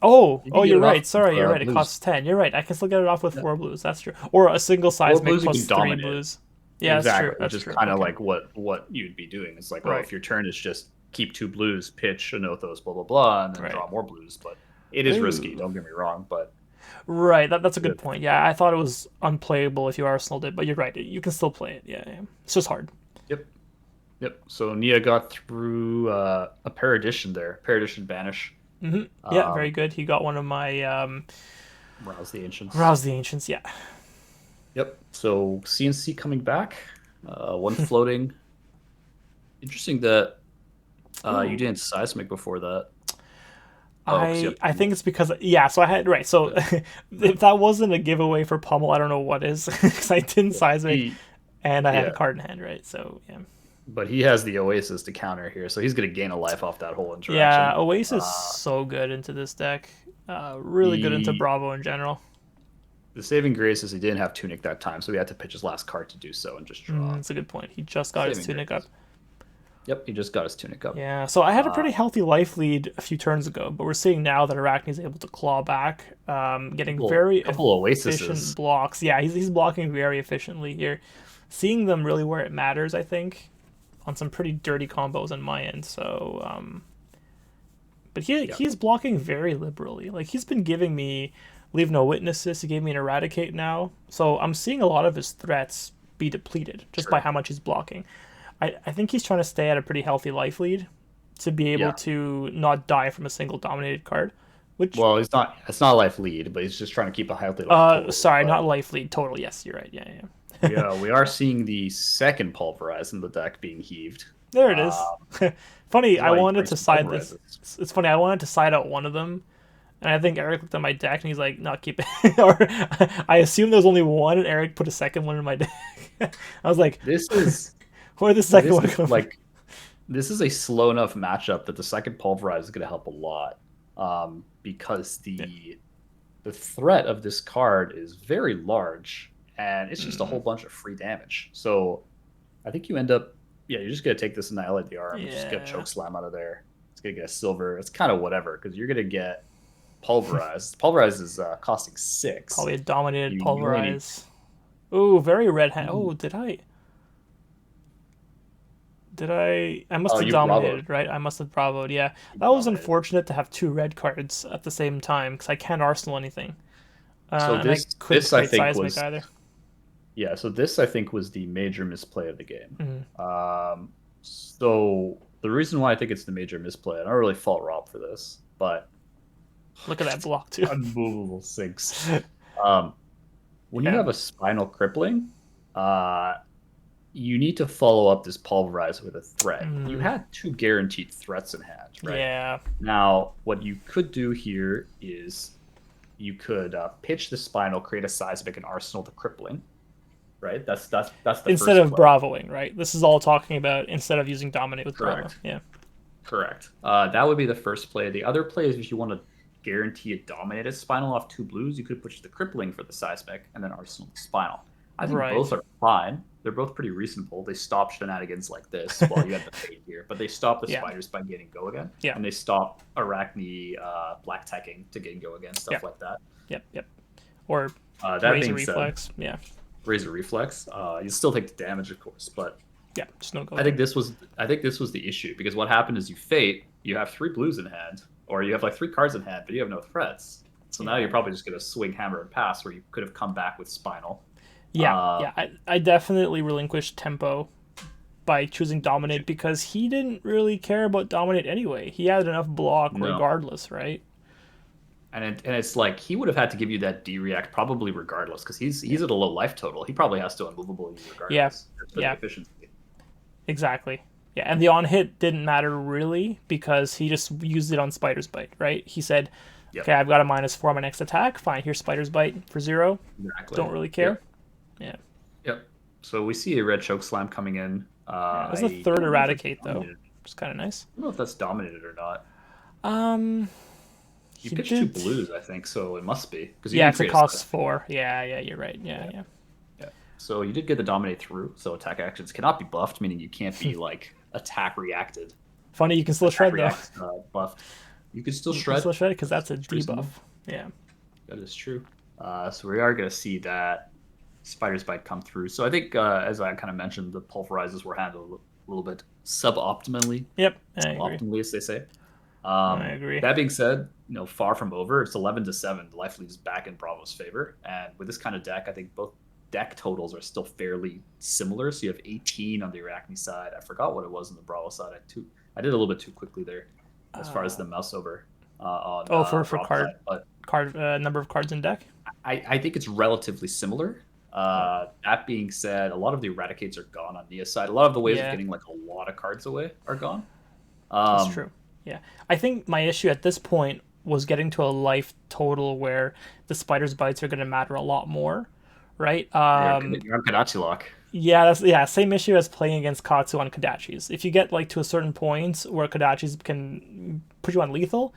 [SPEAKER 1] You can
[SPEAKER 2] Oh,
[SPEAKER 1] get
[SPEAKER 2] you're
[SPEAKER 1] it off
[SPEAKER 2] right. Sorry, you're right. It
[SPEAKER 1] blues.
[SPEAKER 2] costs 10. You're right. I can still get it off with
[SPEAKER 1] Yeah.
[SPEAKER 2] 4 blues. That's true. Or a single size
[SPEAKER 1] Four
[SPEAKER 2] make
[SPEAKER 1] blues, you
[SPEAKER 2] plus
[SPEAKER 1] can
[SPEAKER 2] 3
[SPEAKER 1] dominate.
[SPEAKER 2] blues. Yeah, that's true.
[SPEAKER 1] Exactly, which
[SPEAKER 2] That's
[SPEAKER 1] is
[SPEAKER 2] true.
[SPEAKER 1] kind of
[SPEAKER 2] Okay.
[SPEAKER 1] like what you'd be doing. It's like, oh,
[SPEAKER 2] Right.
[SPEAKER 1] if your turn is just keep 2 blues, pitch Anothos, blah blah blah, and then
[SPEAKER 2] Right.
[SPEAKER 1] draw more blues. But it is risky.
[SPEAKER 2] Ooh.
[SPEAKER 1] Don't get me wrong, but
[SPEAKER 2] Right. That's a good
[SPEAKER 1] good.
[SPEAKER 2] point. Yeah, I thought it was unplayable if you arsenaled it, but you're right. You can still play it. Yeah. It's just hard.
[SPEAKER 1] Yep, yep. So Nghia got through a Paradition there. Paradition banish.
[SPEAKER 2] Yeah, very
[SPEAKER 1] Um,
[SPEAKER 2] good. He got one of my
[SPEAKER 1] Rouse the ancients.
[SPEAKER 2] Rouse the Ancients. Yeah.
[SPEAKER 1] Yep. So CNC coming back. One floating. Interesting that you
[SPEAKER 2] Ooh.
[SPEAKER 1] didn't seismic before that. Oh, because you have
[SPEAKER 2] I
[SPEAKER 1] Pummel.
[SPEAKER 2] think it's because yeah, so I had right. So
[SPEAKER 1] Yeah.
[SPEAKER 2] if that wasn't a giveaway for Pummel, I don't know what is because I didn't
[SPEAKER 1] Yeah.
[SPEAKER 2] seismic and I had a
[SPEAKER 1] Yeah.
[SPEAKER 2] card in hand, right? So yeah,
[SPEAKER 1] But he has the Oasis to counter here, so he's going to gain a life off that whole
[SPEAKER 2] yeah.
[SPEAKER 1] interaction.
[SPEAKER 2] Oasis
[SPEAKER 1] Uh,
[SPEAKER 2] so good into this deck. Really good into
[SPEAKER 1] the
[SPEAKER 2] Bravo in general.
[SPEAKER 1] the saving grace is he didn't have Tunic that time, so he had to pitch his last card to do so and just draw.
[SPEAKER 2] That's a good point. He just got his
[SPEAKER 1] Saving
[SPEAKER 2] tunic up.
[SPEAKER 1] grace. Yep, he just got his Tunic up.
[SPEAKER 2] Yeah, so I had a
[SPEAKER 1] Uh,
[SPEAKER 2] pretty healthy life lead a few turns ago, but we're seeing now that Arachne is able to claw back, getting very
[SPEAKER 1] couple
[SPEAKER 2] efficient
[SPEAKER 1] Oasises.
[SPEAKER 2] blocks. Yeah, he's blocking very efficiently here. Seeing them really where it matters, I think, on some pretty dirty combos on my end. So, but
[SPEAKER 1] Yeah,
[SPEAKER 2] he's blocking very liberally. Like he's been giving me leave no witnesses. He gave me an eradicate now, so I'm seeing a lot of his threats be depleted just by
[SPEAKER 1] sure.
[SPEAKER 2] how much he's blocking. I think he's trying to stay at a pretty healthy life lead to be able
[SPEAKER 1] Yeah.
[SPEAKER 2] to not die from a single dominated card. Which,
[SPEAKER 1] Well, he's not. It's not a life lead, but he's just trying to keep a healthy life total.
[SPEAKER 2] sorry,
[SPEAKER 1] But
[SPEAKER 2] not life lead. Total, yes, you're right. Yeah.
[SPEAKER 1] we are seeing the second pulverize in the deck being heaved.
[SPEAKER 2] There it
[SPEAKER 1] Uh,
[SPEAKER 2] is. Funny,
[SPEAKER 1] this is
[SPEAKER 2] I
[SPEAKER 1] why you
[SPEAKER 2] wanted
[SPEAKER 1] bring
[SPEAKER 2] to
[SPEAKER 1] some
[SPEAKER 2] side this.
[SPEAKER 1] pulverizes.
[SPEAKER 2] It's funny, I wanted to side out one of them, and I think Eric looked at my deck and he's like, "Not keep it." Or I assumed there was only one, and Eric put a second one in my deck. I was like,
[SPEAKER 1] This is
[SPEAKER 2] "Where did the second
[SPEAKER 1] this
[SPEAKER 2] one
[SPEAKER 1] is
[SPEAKER 2] come from?"
[SPEAKER 1] like this is a slow enough matchup that the second pulverize is going to help a lot, because
[SPEAKER 2] Yeah.
[SPEAKER 1] the threat of this card is very large, and it's just a whole
[SPEAKER 2] Mm,
[SPEAKER 1] bunch of free damage. So I think you end up, yeah, you're just gonna take this Annihilate the Arm, just get a
[SPEAKER 2] yeah.
[SPEAKER 1] choke slam out of there. It's gonna get a silver. It's kind of whatever because you're gonna get pulverized. Pulverize is costing 6.
[SPEAKER 2] Probably a dominated
[SPEAKER 1] You only need.
[SPEAKER 2] pulverize. Ooh, very red hand.
[SPEAKER 1] Ooh.
[SPEAKER 2] Oh, did I? Did I? I must
[SPEAKER 1] Oh,
[SPEAKER 2] have
[SPEAKER 1] you bravoed.
[SPEAKER 2] dominated, right? I must have bravoed. Yeah,
[SPEAKER 1] You
[SPEAKER 2] that was
[SPEAKER 1] dominated.
[SPEAKER 2] unfortunate to have 2 red cards at the same time because I can't arsenal anything,
[SPEAKER 1] So
[SPEAKER 2] and I couldn't
[SPEAKER 1] this I
[SPEAKER 2] create
[SPEAKER 1] think
[SPEAKER 2] seismic
[SPEAKER 1] was,
[SPEAKER 2] either.
[SPEAKER 1] yeah. So this I think was the major misplay of the game.
[SPEAKER 2] Mhm.
[SPEAKER 1] So the reason why I think it's the major misplay, I don't really fault Rob for this, but
[SPEAKER 2] Look at that block too.
[SPEAKER 1] unmovable sinks. Um, when you
[SPEAKER 2] Yeah.
[SPEAKER 1] have a spinal crippling, uh, you need to follow up this pulverize with a threat. You
[SPEAKER 2] Mm,
[SPEAKER 1] had two guaranteed threats in hand, right?
[SPEAKER 2] yeah.
[SPEAKER 1] Now, what you could do here is you could pitch the spinal, create a seismic, and arsenal the crippling, right? That's the
[SPEAKER 2] Instead
[SPEAKER 1] first
[SPEAKER 2] of
[SPEAKER 1] play.
[SPEAKER 2] bravoing, right? This is all talking about instead of using dominate with Bravo.
[SPEAKER 1] Correct.
[SPEAKER 2] Yeah.
[SPEAKER 1] Correct. That would be the first play. The other play is if you want to guarantee a dominated spinal off two blues, you could push the crippling for the seismic and then arsenal the spinal. I think both
[SPEAKER 2] Right.
[SPEAKER 1] are fine. They're both pretty reasonable. They stop shenanigans like this while you had the fade here, but they stop the
[SPEAKER 2] Yeah.
[SPEAKER 1] spiders by getting go again,
[SPEAKER 2] Yeah.
[SPEAKER 1] and they stop Arachne black teching to get go again,
[SPEAKER 2] Yeah.
[SPEAKER 1] stuff like that.
[SPEAKER 2] Yep. Yep. Or
[SPEAKER 1] That
[SPEAKER 2] razor
[SPEAKER 1] being said,
[SPEAKER 2] reflex. Yeah.
[SPEAKER 1] razor reflex. You still take the damage, of course, but
[SPEAKER 2] Yeah. Just no go
[SPEAKER 1] I
[SPEAKER 2] there.
[SPEAKER 1] think this was the issue because what happened is you fate, you have three blues in hand, or you have like three cards in hand, but you have no threats. So now
[SPEAKER 2] Yeah.
[SPEAKER 1] you're probably just gonna swing hammer and pass, where you could have come back with spinal.
[SPEAKER 2] Yeah. Yeah. I definitely relinquished tempo by choosing dominate because he didn't really care about dominate anyway. He had enough block
[SPEAKER 1] No,
[SPEAKER 2] regardless, right?
[SPEAKER 1] and it's like he would have had to give you that D react probably regardless because he's at a low life total. He probably has to unmovable you
[SPEAKER 2] Yeah.
[SPEAKER 1] regardless. Just for the
[SPEAKER 2] Yeah.
[SPEAKER 1] efficiency.
[SPEAKER 2] Exactly. Yeah, and the on hit didn't matter really because he just used it on Spider's Bite, right? He said,
[SPEAKER 1] Yep,
[SPEAKER 2] "Okay, I've got a -4 on my next attack. Fine, here's Spider's Bite for 0.
[SPEAKER 1] exactly.
[SPEAKER 2] Don't really care."
[SPEAKER 1] Yep,
[SPEAKER 2] Yeah.
[SPEAKER 1] yep. So we see a red choke slam coming in.
[SPEAKER 2] Yeah. It was the
[SPEAKER 1] I
[SPEAKER 2] third
[SPEAKER 1] don't know if it's
[SPEAKER 2] Eradicate though,
[SPEAKER 1] dominated.
[SPEAKER 2] which is kind of nice.
[SPEAKER 1] I don't know if that's dominated or not.
[SPEAKER 2] Um,
[SPEAKER 1] You
[SPEAKER 2] he
[SPEAKER 1] pitched two
[SPEAKER 2] did.
[SPEAKER 1] blues, I think, so it must be because you
[SPEAKER 2] Yeah,
[SPEAKER 1] didn't
[SPEAKER 2] because it
[SPEAKER 1] create a
[SPEAKER 2] costs
[SPEAKER 1] seismic.
[SPEAKER 2] 4. Yeah, yeah, you're right. Yeah,
[SPEAKER 1] Yeah,
[SPEAKER 2] yeah.
[SPEAKER 1] yeah. So you did get the dominate through. So attack actions cannot be buffed, meaning you can't be like attack reacted.
[SPEAKER 2] Funny, you can still
[SPEAKER 1] Attack
[SPEAKER 2] shred though.
[SPEAKER 1] react buffed. You can still
[SPEAKER 2] You can
[SPEAKER 1] shred.
[SPEAKER 2] still shred because that's a
[SPEAKER 1] It's reasonable.
[SPEAKER 2] debuff. Yeah.
[SPEAKER 1] That is true. So we are going to see that Spider's Bite come through. So I think, as I kind of mentioned, the pulverizers were handled a little bit suboptimally,
[SPEAKER 2] Yep, I agree.
[SPEAKER 1] optimally, as they say.
[SPEAKER 2] I agree.
[SPEAKER 1] That being said, far from over. It's 11-7. Life leaves back in Bravo's favor, and with this kind of deck, I think both deck totals are still fairly similar. So you have 18 on the Arachne side. I forgot what it was on the Bravo side. I did a little bit too quickly there, as far as the mouse over on
[SPEAKER 2] Oh, for
[SPEAKER 1] Bravo
[SPEAKER 2] card
[SPEAKER 1] side. But
[SPEAKER 2] number of cards in deck.
[SPEAKER 1] I think it's relatively similar. That being said, a lot of the Eradicates are gone on Nghia side. A lot of the ways of
[SPEAKER 2] Yeah.
[SPEAKER 1] getting like a lot of cards away are gone.
[SPEAKER 2] That's true. Yeah. I think my issue at this point was getting to a life total where the spider's bites are going to matter a lot more, right?
[SPEAKER 1] You're on Kadachi lock.
[SPEAKER 2] Yeah, that's same issue as playing against Katsu on Kodachis. If you get like to a certain point where Kodachis can put you on lethal,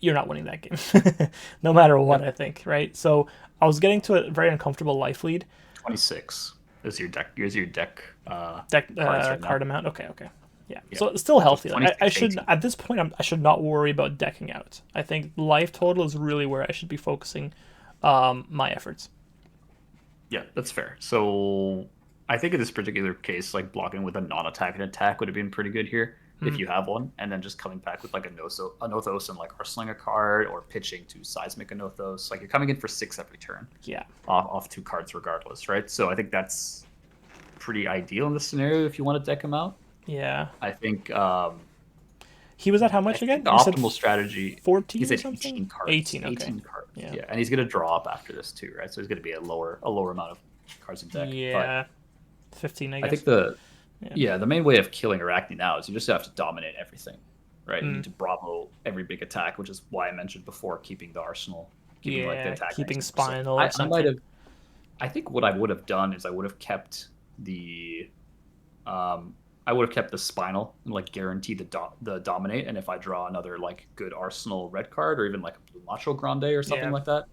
[SPEAKER 2] you're not winning that game, no matter what. I think, right? So I was getting to a very uncomfortable life lead.
[SPEAKER 1] 26 is your deck. Here's your deck.
[SPEAKER 2] Deck
[SPEAKER 1] Cards right now.
[SPEAKER 2] card amount. Okay, okay. Yeah.
[SPEAKER 1] Yeah.
[SPEAKER 2] So it's still healthy. Like, I
[SPEAKER 1] 26,
[SPEAKER 2] should
[SPEAKER 1] 18.
[SPEAKER 2] at this point I should not worry about decking out. I think life total is really where I should be focusing my efforts.
[SPEAKER 1] Yeah, that's fair. So I think in this particular case, like blocking with a non-attack would have been pretty good here if you have one, and then just coming back with like a Nothos and like arsenaling a card or pitching to seismic a Nothos. Like you're coming in for 6 every turn
[SPEAKER 2] Yeah.
[SPEAKER 1] off 2 cards regardless, right? So I think that's pretty ideal in this scenario if you want to deck him out.
[SPEAKER 2] Yeah.
[SPEAKER 1] I think
[SPEAKER 2] He was at how much again?
[SPEAKER 1] the
[SPEAKER 2] You said
[SPEAKER 1] optimal strategy.
[SPEAKER 2] 14
[SPEAKER 1] He's
[SPEAKER 2] or
[SPEAKER 1] at
[SPEAKER 2] something?
[SPEAKER 1] 18 cards.
[SPEAKER 2] 18, okay.
[SPEAKER 1] 18 cards.
[SPEAKER 2] Yeah.
[SPEAKER 1] Yeah, and he's gonna draw up after this too, right? So he's gonna be a lower amount of cards in deck. But
[SPEAKER 2] Yeah. 15, I
[SPEAKER 1] I
[SPEAKER 2] guess.
[SPEAKER 1] think the main way of killing Arachne now is you just have to dominate everything, right? You need to Bravo every big attack, which is why I mentioned before keeping the arsenal, keeping like the
[SPEAKER 2] Yeah,
[SPEAKER 1] attack.
[SPEAKER 2] keeping
[SPEAKER 1] next to it. So
[SPEAKER 2] spinal or
[SPEAKER 1] I
[SPEAKER 2] something.
[SPEAKER 1] might have. I think what I would have done is I would have kept the spinal and like guarantee the dominate, and if I draw another like good arsenal red card or even like a blue macho grande or something
[SPEAKER 2] Yeah.
[SPEAKER 1] like that,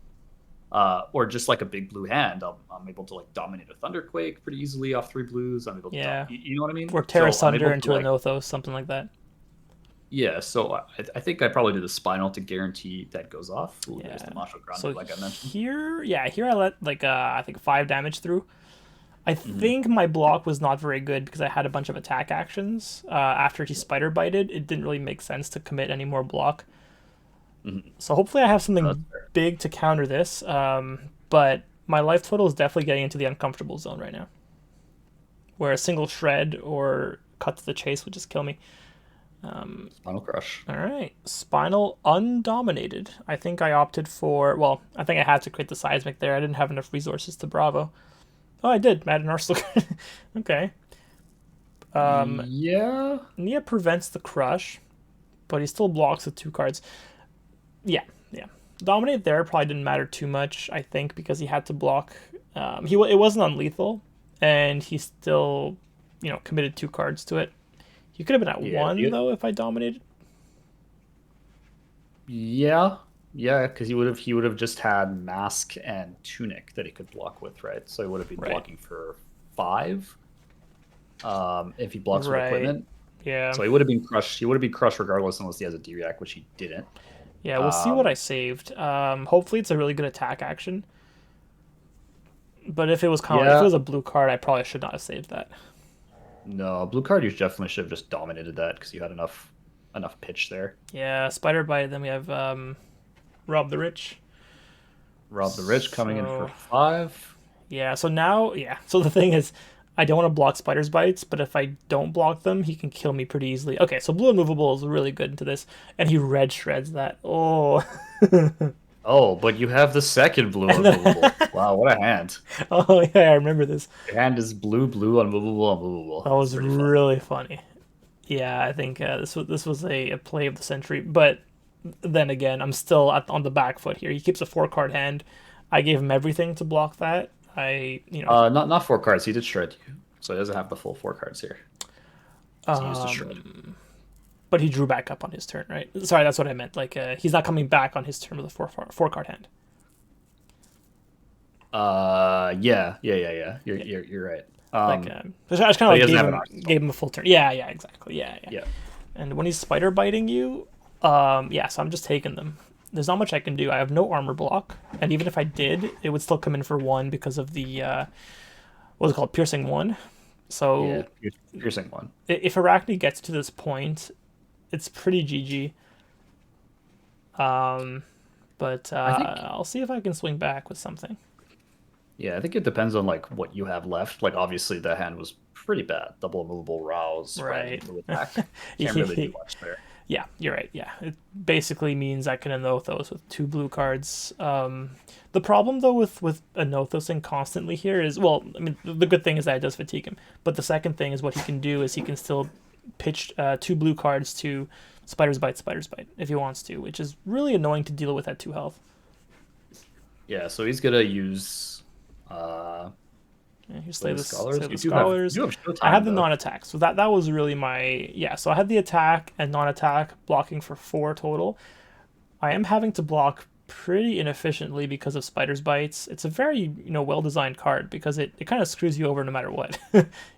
[SPEAKER 1] or just like a big blue hand, I'm able to like dominate a thunderquake pretty easily off 3 blues. I'm able to,
[SPEAKER 2] Yeah.
[SPEAKER 1] you know what I mean?
[SPEAKER 2] Or Terra
[SPEAKER 1] So I'm
[SPEAKER 2] Sunder
[SPEAKER 1] able to,
[SPEAKER 2] into a
[SPEAKER 1] like,
[SPEAKER 2] Nothos, something like that.
[SPEAKER 1] yeah. So I think I probably do the spinal to guarantee that goes off. Ooh, there's
[SPEAKER 2] Yeah.
[SPEAKER 1] the macho grande,
[SPEAKER 2] So
[SPEAKER 1] like I mentioned.
[SPEAKER 2] here I let like I think 5 damage through. I
[SPEAKER 1] Mm-hmm.
[SPEAKER 2] think my block was not very good because I had a bunch of attack actions. After he spider bited, it didn't really make sense to commit any more block.
[SPEAKER 1] Mhm.
[SPEAKER 2] So hopefully I have
[SPEAKER 1] That's
[SPEAKER 2] something
[SPEAKER 1] fair.
[SPEAKER 2] big to counter this. But my life total is definitely getting into the uncomfortable zone right now, where a single shred or cut to the chase would just kill me.
[SPEAKER 1] Spinal crush.
[SPEAKER 2] All right, spinal undominated. I think I opted for. Well, I think I had to create the seismic there. I didn't have enough resources to Bravo. Oh, I did. Add an Arsenal card. Okay.
[SPEAKER 1] Yeah.
[SPEAKER 2] Nghia prevents the crush, but he still blocks with two cards. Yeah, yeah. Dominate there probably didn't matter too much, I think, because he had to block. It wasn't unlethal, and he still, committed two cards to it. He could have been at
[SPEAKER 1] Yeah.
[SPEAKER 2] one though if I dominated.
[SPEAKER 1] Yeah. Yeah, because he would have just had Mask and Tunic that he could block with, right? So he would have been
[SPEAKER 2] Right.
[SPEAKER 1] blocking for 5. If he blocks with
[SPEAKER 2] Right.
[SPEAKER 1] equipment.
[SPEAKER 2] Yeah.
[SPEAKER 1] So he would have been crushed. He would have been crushed regardless unless he has a D-React, which he didn't.
[SPEAKER 2] Yeah. We'll see what
[SPEAKER 1] Um,
[SPEAKER 2] I saved. Hopefully it's a really good attack action. But if it was if it
[SPEAKER 1] yeah.
[SPEAKER 2] was a blue card, I probably should not have saved that.
[SPEAKER 1] No, blue card, you definitely should have just dominated that because you had enough pitch there.
[SPEAKER 2] Yeah. Spider Bite. Then we have Rob the Rich.
[SPEAKER 1] Rob the Rich coming in for
[SPEAKER 2] So
[SPEAKER 1] 5.
[SPEAKER 2] yeah. So now, yeah. So the thing is, I don't want to block Spider's Bites, but if I don't block them, he can kill me pretty easily. Okay, so Blue Immovable is really good into this, and he red shreds that. Oh,
[SPEAKER 1] Oh, but you have the second blue
[SPEAKER 2] and then,
[SPEAKER 1] unmovable. Wow, what a hand.
[SPEAKER 2] oh yeah, I remember this.
[SPEAKER 1] Your hand is blue, blue, unmovable, unmovable.
[SPEAKER 2] That
[SPEAKER 1] It's
[SPEAKER 2] was
[SPEAKER 1] pretty fun.
[SPEAKER 2] really funny. Yeah, I think this was a play of the century. But then again, I'm still on the back foot here. He keeps a 4 card hand. I gave him everything to block that.
[SPEAKER 1] Not 4 cards. He did shred you, so he doesn't have the full 4 cards here. He used to shred.
[SPEAKER 2] But he drew back up on his turn, right? Sorry, that's what I meant. Like he's not coming back on his turn with a 4 card hand.
[SPEAKER 1] Yeah. You're right.
[SPEAKER 2] I just kind
[SPEAKER 1] But
[SPEAKER 2] of
[SPEAKER 1] he
[SPEAKER 2] like
[SPEAKER 1] doesn't have an arsenal.
[SPEAKER 2] gave him a full turn. Yeah, exactly. Yeah.
[SPEAKER 1] Yeah,
[SPEAKER 2] And when he's spider biting you, yeah, so I'm just taking them. There's not much I can do. I have no armor block, and even if I did, it would still come in for 1 because of the what's it called, piercing 1. So
[SPEAKER 1] yeah. Piercing 1.
[SPEAKER 2] if Arachne gets to this point, it's pretty GG. But
[SPEAKER 1] I think.
[SPEAKER 2] I'll see if I can swing back with something.
[SPEAKER 1] Yeah, I think it depends on like what you have left. Like obviously the hand was pretty bad. Double movable rouse, right
[SPEAKER 2] Right.
[SPEAKER 1] into attack. Can't really do much there.
[SPEAKER 2] Yeah, you're right. Yeah, it basically means I can Anothos with 2 blue cards. The problem though with Anothosing constantly here is, well, I mean, the good thing is that it does fatigue him, but the second thing is what he can do is he can still pitch 2 blue cards to Spider's Bite if he wants to, which is really annoying to deal with at 2 health.
[SPEAKER 1] Yeah, so he's gonna use
[SPEAKER 2] Yeah, you
[SPEAKER 1] slay the scholars.
[SPEAKER 2] slay the
[SPEAKER 1] You
[SPEAKER 2] scholars.
[SPEAKER 1] do have Showtime,
[SPEAKER 2] I had the
[SPEAKER 1] though.
[SPEAKER 2] non-attack, so that was really my, yeah. So I had the attack and non-attack blocking for 4 total. I am having to block pretty inefficiently because of Spider's Bites. It's a very well-designed card because it kind of screws you over no matter what.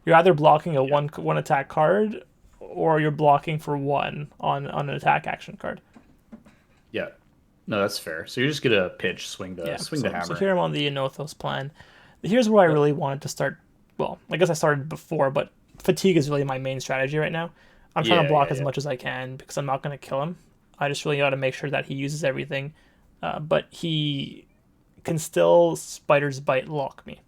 [SPEAKER 2] You're either blocking a one attack card or you're blocking for 1 on an attack action card.
[SPEAKER 1] Yeah. No, that's fair. So you're just gonna pitch, swing the
[SPEAKER 2] Yeah.
[SPEAKER 1] swing the hammer.
[SPEAKER 2] So here I'm on the Enothos plan. Here's where I really wanted to start. Well, I guess I started before, but fatigue is really my main strategy right now. I'm trying to block as much as I can because I'm not going to kill him. I just really got to make sure that he uses everything. But he can still Spider's Bite lock me.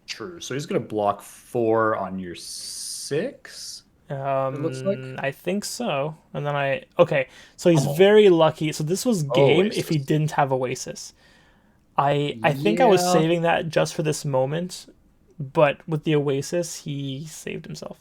[SPEAKER 1] True. So he's gonna block 4 on your 6. It looks like.
[SPEAKER 2] I think so. And then okay. So he's
[SPEAKER 1] Oh.
[SPEAKER 2] very lucky. So this was game if he
[SPEAKER 1] Oasis.
[SPEAKER 2] didn't have Oasis. I think I was
[SPEAKER 1] Yeah.
[SPEAKER 2] saving that just for this moment, but with the Oasis, he saved himself.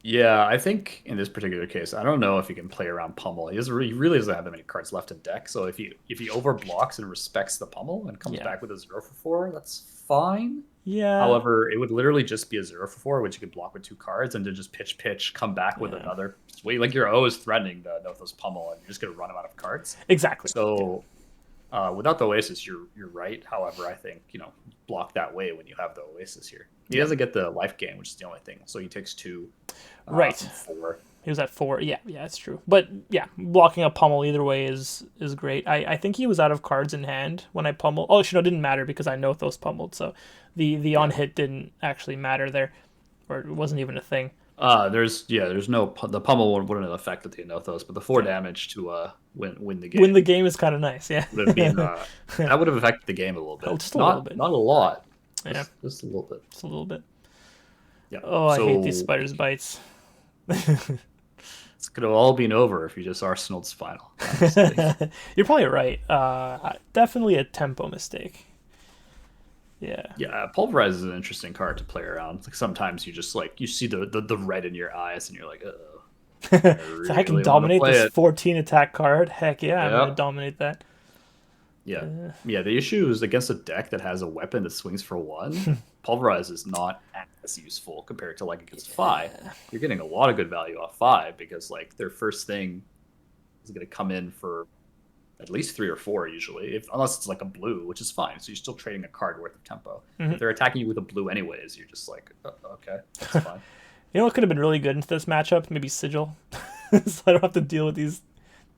[SPEAKER 1] Yeah, I think in this particular case, I don't know if he can play around pummel. He really doesn't have that many cards left in deck. So if he overblocks and respects the pummel and comes
[SPEAKER 2] Yeah.
[SPEAKER 1] back with a 0 for 4, that's fine.
[SPEAKER 2] Yeah.
[SPEAKER 1] However, it would literally just be a 0 for 4, which you could block with 2 cards, and to just pitch, come back with
[SPEAKER 2] Yeah.
[SPEAKER 1] another. Wait, like you're always threatening the Nothos pummel, and you're just gonna run him out of cards.
[SPEAKER 2] Exactly.
[SPEAKER 1] So without the Oasis, you're right. However, I think block that way when you have the Oasis here. He doesn't get the life gain, which is the only thing. So he takes 2.
[SPEAKER 2] Right.
[SPEAKER 1] From 4.
[SPEAKER 2] He was at 4. Yeah, it's true. But yeah, blocking a pummel either way is great. I think he was out of cards in hand when I pummeled. Oh, it didn't matter because I know those pummeled. So the on hit didn't actually matter there, or it wasn't even a thing.
[SPEAKER 1] There's no the pummel wouldn't have affected the Anothos, but the 4 damage to win the game.
[SPEAKER 2] Win the game is kind of nice. Yeah.
[SPEAKER 1] would have been that would have affected the game a little bit.
[SPEAKER 2] Oh, just a
[SPEAKER 1] not
[SPEAKER 2] little bit.
[SPEAKER 1] not a lot.
[SPEAKER 2] Yeah.
[SPEAKER 1] Just a little bit.
[SPEAKER 2] Just a little bit.
[SPEAKER 1] Yeah.
[SPEAKER 2] Oh, I hate these Spider's Bites.
[SPEAKER 1] It's could have all been over if you just arsenaled Spinal. Honestly.
[SPEAKER 2] You're probably right. Definitely a tempo mistake. Yeah.
[SPEAKER 1] Yeah, Pulverize is an interesting card to play around. Like sometimes you just like you see the red in your eyes and you're like, oh, I
[SPEAKER 2] So I can
[SPEAKER 1] really want to
[SPEAKER 2] dominate
[SPEAKER 1] play
[SPEAKER 2] this
[SPEAKER 1] it.
[SPEAKER 2] 14 attack card. Heck yeah, I'm gonna
[SPEAKER 1] Yep.
[SPEAKER 2] dominate that.
[SPEAKER 1] Yeah. Yeah, the issue is against a deck that has a weapon that swings for one, Pulverize is not as useful compared to like against Fi. You're getting a lot of good value off Fi because like their first thing is gonna come in for at least 3 or 4 usually, if unless it's like a blue, which is fine. So you're still trading a card worth of tempo. If they're attacking you with a blue anyways, you're just like, okay, that's fine.
[SPEAKER 2] You know what could have been really good into this matchup? Maybe Sigil. So I don't have to deal with these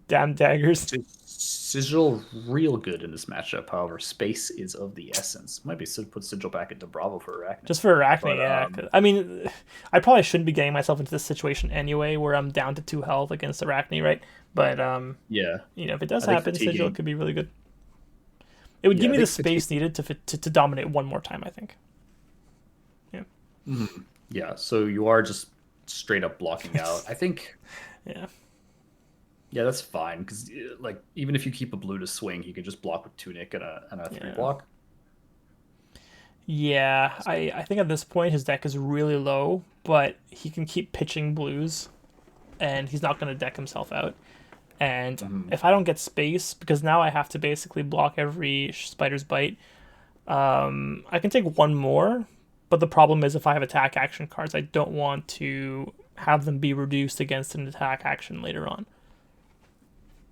[SPEAKER 2] damn daggers.
[SPEAKER 1] Sigil real good in this matchup. However, space is of the essence. Might be put Sigil back into Bravo for Arakni.
[SPEAKER 2] Just for Arakni,
[SPEAKER 1] But,
[SPEAKER 2] yeah. I mean, I probably shouldn't be getting myself into this situation anyway, where I'm down to 2 health against Arakni, right? But
[SPEAKER 1] yeah,
[SPEAKER 2] you know, if it does
[SPEAKER 1] I think
[SPEAKER 2] happen,
[SPEAKER 1] fatiguing.
[SPEAKER 2] Sigil could be really good. It would
[SPEAKER 1] Yeah,
[SPEAKER 2] give
[SPEAKER 1] I
[SPEAKER 2] me the
[SPEAKER 1] think
[SPEAKER 2] space needed to dominate one more time, I think. Yeah.
[SPEAKER 1] Yeah, so you are just straight up blocking out. I think.
[SPEAKER 2] Yeah.
[SPEAKER 1] Yeah, that's fine because like even if you keep a blue to swing, you can just block with Tunic and a 3 block.
[SPEAKER 2] Yeah, I think at this point his deck is really low, but he can keep pitching blues, and he's not going to deck himself out. And if I don't get space, because now I have to basically block every Spider's Bite, I can take one more, but the problem is if I have attack action cards, I don't want to have them be reduced against an attack action later on.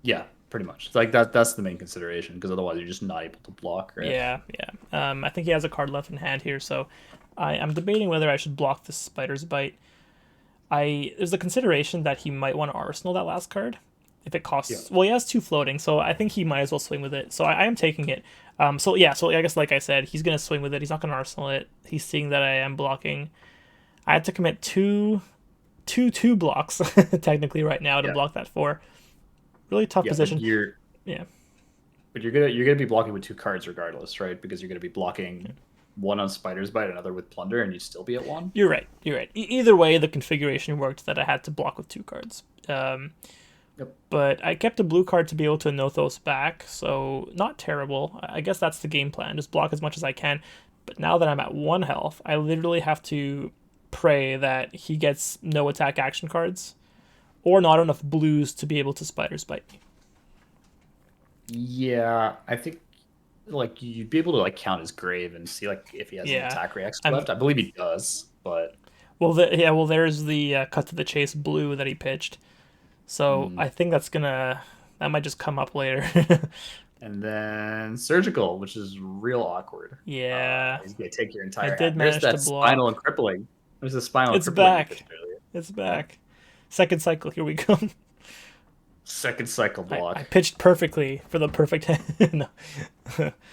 [SPEAKER 1] Yeah, pretty much. It's like that's the main consideration because otherwise you're just not able to block, right?
[SPEAKER 2] Yeah, yeah. I think he has a card left in hand here, so I'm debating whether I should block this Spider's Bite. There's a consideration that he might want to Arsenal that last card if it costs. Yeah. Well, he has 2 floating, so I think he might as well swing with it. So I am taking it. So I guess like I said, he's gonna swing with it. He's not gonna Arsenal it. He's seeing that I am blocking. I had to commit two blocks technically right now to block that 4. Really tough position.
[SPEAKER 1] But you're gonna be blocking with 2 cards regardless, right? Because you're gonna be blocking one on Spider's Bite, another with Plunder, and you still be at 1.
[SPEAKER 2] You're right. Either way, the configuration worked that I had to block with 2 cards. But I kept a blue card to be able to Nothos back, so not terrible. I guess that's the game plan. Just block as much as I can. But now that I'm at 1 health, I literally have to pray that he gets no attack action cards or not enough blues to be able to Spider's Bite me.
[SPEAKER 1] Yeah, I think like you'd be able to like count his grave and see like if he has an attack reaction left. I believe he does, but
[SPEAKER 2] there's the cut to the chase blue that he pitched. So I think that might just come up later.
[SPEAKER 1] And then surgical, which is real awkward.
[SPEAKER 2] Yeah,
[SPEAKER 1] he's gonna take your entire.
[SPEAKER 2] I did manage to block.
[SPEAKER 1] Spinal and crippling. There's a spinal.
[SPEAKER 2] It's back. It's back. Second cycle. Here we go.
[SPEAKER 1] Second cycle block.
[SPEAKER 2] I pitched perfectly for the perfect. No.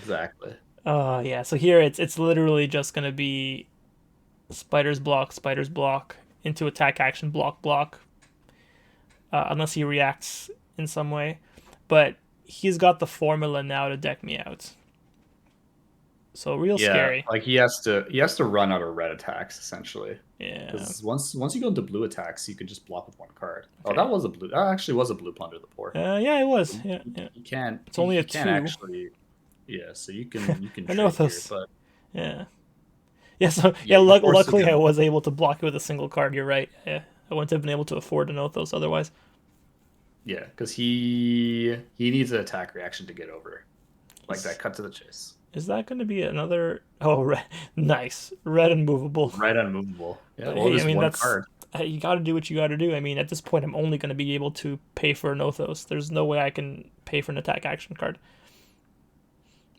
[SPEAKER 1] Exactly.
[SPEAKER 2] Yeah. So here it's literally just gonna be spiders block into attack action block. Unless he reacts in some way, but he's got the formula now to deck me out. So real scary.
[SPEAKER 1] Like he has to run out of red attacks essentially.
[SPEAKER 2] Yeah.
[SPEAKER 1] Because once you go into blue attacks, you can just block with 1 card. Okay. Oh, that was a blue. That actually was a blue Plunder the 4.
[SPEAKER 2] Yeah, it was. Yeah.
[SPEAKER 1] You can't.
[SPEAKER 2] It's only a 2.
[SPEAKER 1] Actually. Yeah, so you can.
[SPEAKER 2] I know those.
[SPEAKER 1] Here, but
[SPEAKER 2] yeah. Yeah. So luckily I was able to block it with a single card. You're right. Yeah. I wouldn't have been able to afford to Nothos otherwise.
[SPEAKER 1] Yeah, because he needs an attack reaction to get over, like that cut to the chase.
[SPEAKER 2] Is that going to be another? Oh, red. Nice. Red unmovable.
[SPEAKER 1] Red unmovable. Yeah,
[SPEAKER 2] well, hey, I mean, that's card. You got to do what you got to do. I mean, at this point, I'm only going to be able to pay for Nothos. There's no way I can pay for an attack action card.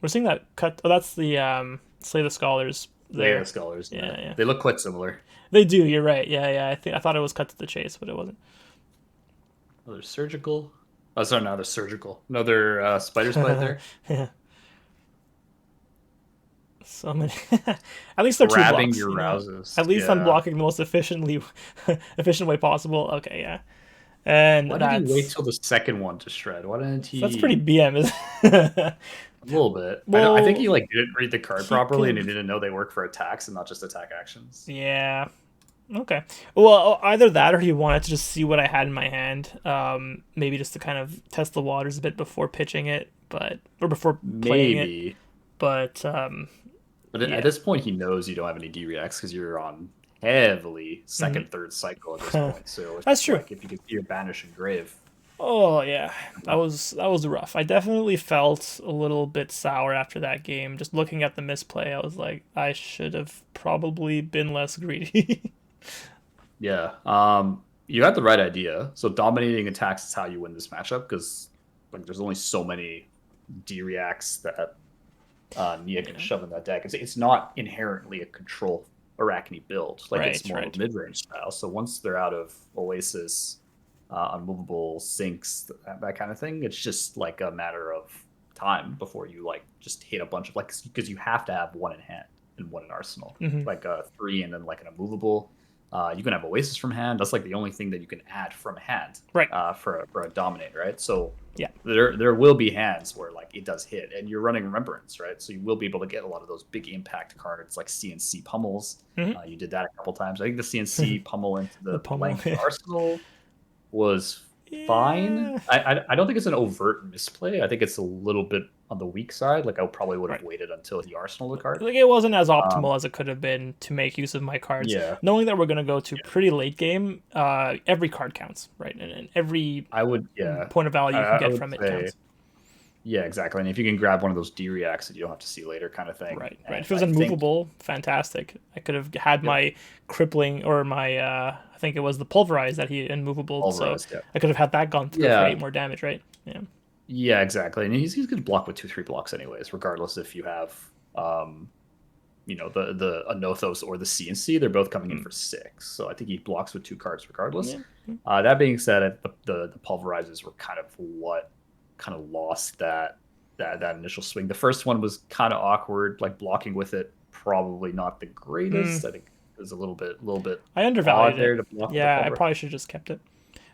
[SPEAKER 2] We're seeing that cut. Oh, that's the Slay the Scholars.
[SPEAKER 1] Slay the Scholars. Yeah. They look quite similar.
[SPEAKER 2] They do. You're right. Yeah. I thought it was cut to the chase, but it wasn't.
[SPEAKER 1] Another surgical. Oh, sorry, another surgical. Another Spider's Bite there.
[SPEAKER 2] Yeah. So many. At least they're 2 blocks.
[SPEAKER 1] Your rouses.
[SPEAKER 2] At least I'm blocking the most efficient way possible. Okay, yeah. And
[SPEAKER 1] why did he wait till the second one to shred? Why didn't he?
[SPEAKER 2] That's pretty BM, isn't it?
[SPEAKER 1] A little bit. Well, I think he didn't read the card properly, and he didn't know they work for attacks and not just attack actions.
[SPEAKER 2] Yeah. Okay. Well, either that or he wanted to just see what I had in my hand. Maybe just to kind of test the waters a bit before pitching it, or before playing it. But
[SPEAKER 1] But at
[SPEAKER 2] Yeah.
[SPEAKER 1] this point, he knows you don't have any D reacts because you're on heavily
[SPEAKER 2] Hmm.
[SPEAKER 1] second, third cycle at this point. So it's
[SPEAKER 2] That's
[SPEAKER 1] just
[SPEAKER 2] true.
[SPEAKER 1] like if you could see your banish and grave.
[SPEAKER 2] Oh yeah, that was rough. I definitely felt a little bit sour after that game. Just looking at the misplay, I was like, I should have probably been less greedy.
[SPEAKER 1] Yeah. You had the right idea. So dominating attacks is how you win this matchup because like there's only so many D reacts that Nghia can
[SPEAKER 2] Yeah.
[SPEAKER 1] shove in that deck. It's not inherently a control Arachne build. Like it's
[SPEAKER 2] Right.
[SPEAKER 1] more of
[SPEAKER 2] Right.
[SPEAKER 1] a mid range style. So once they're out of Oasis, unmovable sinks, that kind of thing, it's just like a matter of time before you like just hit a bunch of like because you have to have one in hand and one in arsenal,
[SPEAKER 2] Hmm.
[SPEAKER 1] like a three and then like an immovable. You can have Oasis from hand. That's like the only thing that you can add from hand
[SPEAKER 2] Right.
[SPEAKER 1] for a dominate, right? So
[SPEAKER 2] Yeah.
[SPEAKER 1] there will be hands where like it does hit, and you're running Remembrance, right? So you will be able to get a lot of those big impact cards like CNC pummels.
[SPEAKER 2] Hmm.
[SPEAKER 1] You did that a couple times. I think the CNC pummel into
[SPEAKER 2] The
[SPEAKER 1] the
[SPEAKER 2] pummel.
[SPEAKER 1] blank arsenal was fine.
[SPEAKER 2] Yeah.
[SPEAKER 1] I don't think it's an overt misplay. I think it's a little bit on the weak side. Like I probably would have
[SPEAKER 2] Right.
[SPEAKER 1] waited until the arsenal the card.
[SPEAKER 2] Like it wasn't as
[SPEAKER 1] Um,
[SPEAKER 2] optimal as it could have been to make use of my cards.
[SPEAKER 1] yeah,
[SPEAKER 2] Knowing that we're gonna go to
[SPEAKER 1] yeah.
[SPEAKER 2] pretty late game, every card counts, right? And every
[SPEAKER 1] I would, yeah.
[SPEAKER 2] point of value you can
[SPEAKER 1] I
[SPEAKER 2] get
[SPEAKER 1] would
[SPEAKER 2] from it
[SPEAKER 1] say,
[SPEAKER 2] counts.
[SPEAKER 1] yeah, exactly. And if you can grab one of those D reacts that you don't have to see later, kind of thing,
[SPEAKER 2] Right, right.
[SPEAKER 1] and
[SPEAKER 2] If it was
[SPEAKER 1] I think,
[SPEAKER 2] unmovable, fantastic. I could have had
[SPEAKER 1] yep,
[SPEAKER 2] my crippling or my I think it was the pulverize that he immovable, so
[SPEAKER 1] pulverized, yeah.
[SPEAKER 2] I could have had that gone through for
[SPEAKER 1] Yeah,
[SPEAKER 2] 8 more damage, right? Yeah.
[SPEAKER 1] yeah, exactly. And he's going to block with 2-3 blocks anyways, regardless if you have, um, the Anothos or the CNC. They're both coming in
[SPEAKER 2] Mm.
[SPEAKER 1] for 6, so I think he blocks with 2 cards regardless.
[SPEAKER 2] Yeah. Mm.
[SPEAKER 1] That being said, the pulverizes were kind of what kind of lost that initial swing. The first one was kind of awkward, like blocking with it probably not the
[SPEAKER 2] Mm.
[SPEAKER 1] greatest. I think it was a little bit
[SPEAKER 2] I undervalued
[SPEAKER 1] odd
[SPEAKER 2] it.
[SPEAKER 1] there to block with the
[SPEAKER 2] Yeah, I
[SPEAKER 1] pulver.
[SPEAKER 2] probably should have just kept it.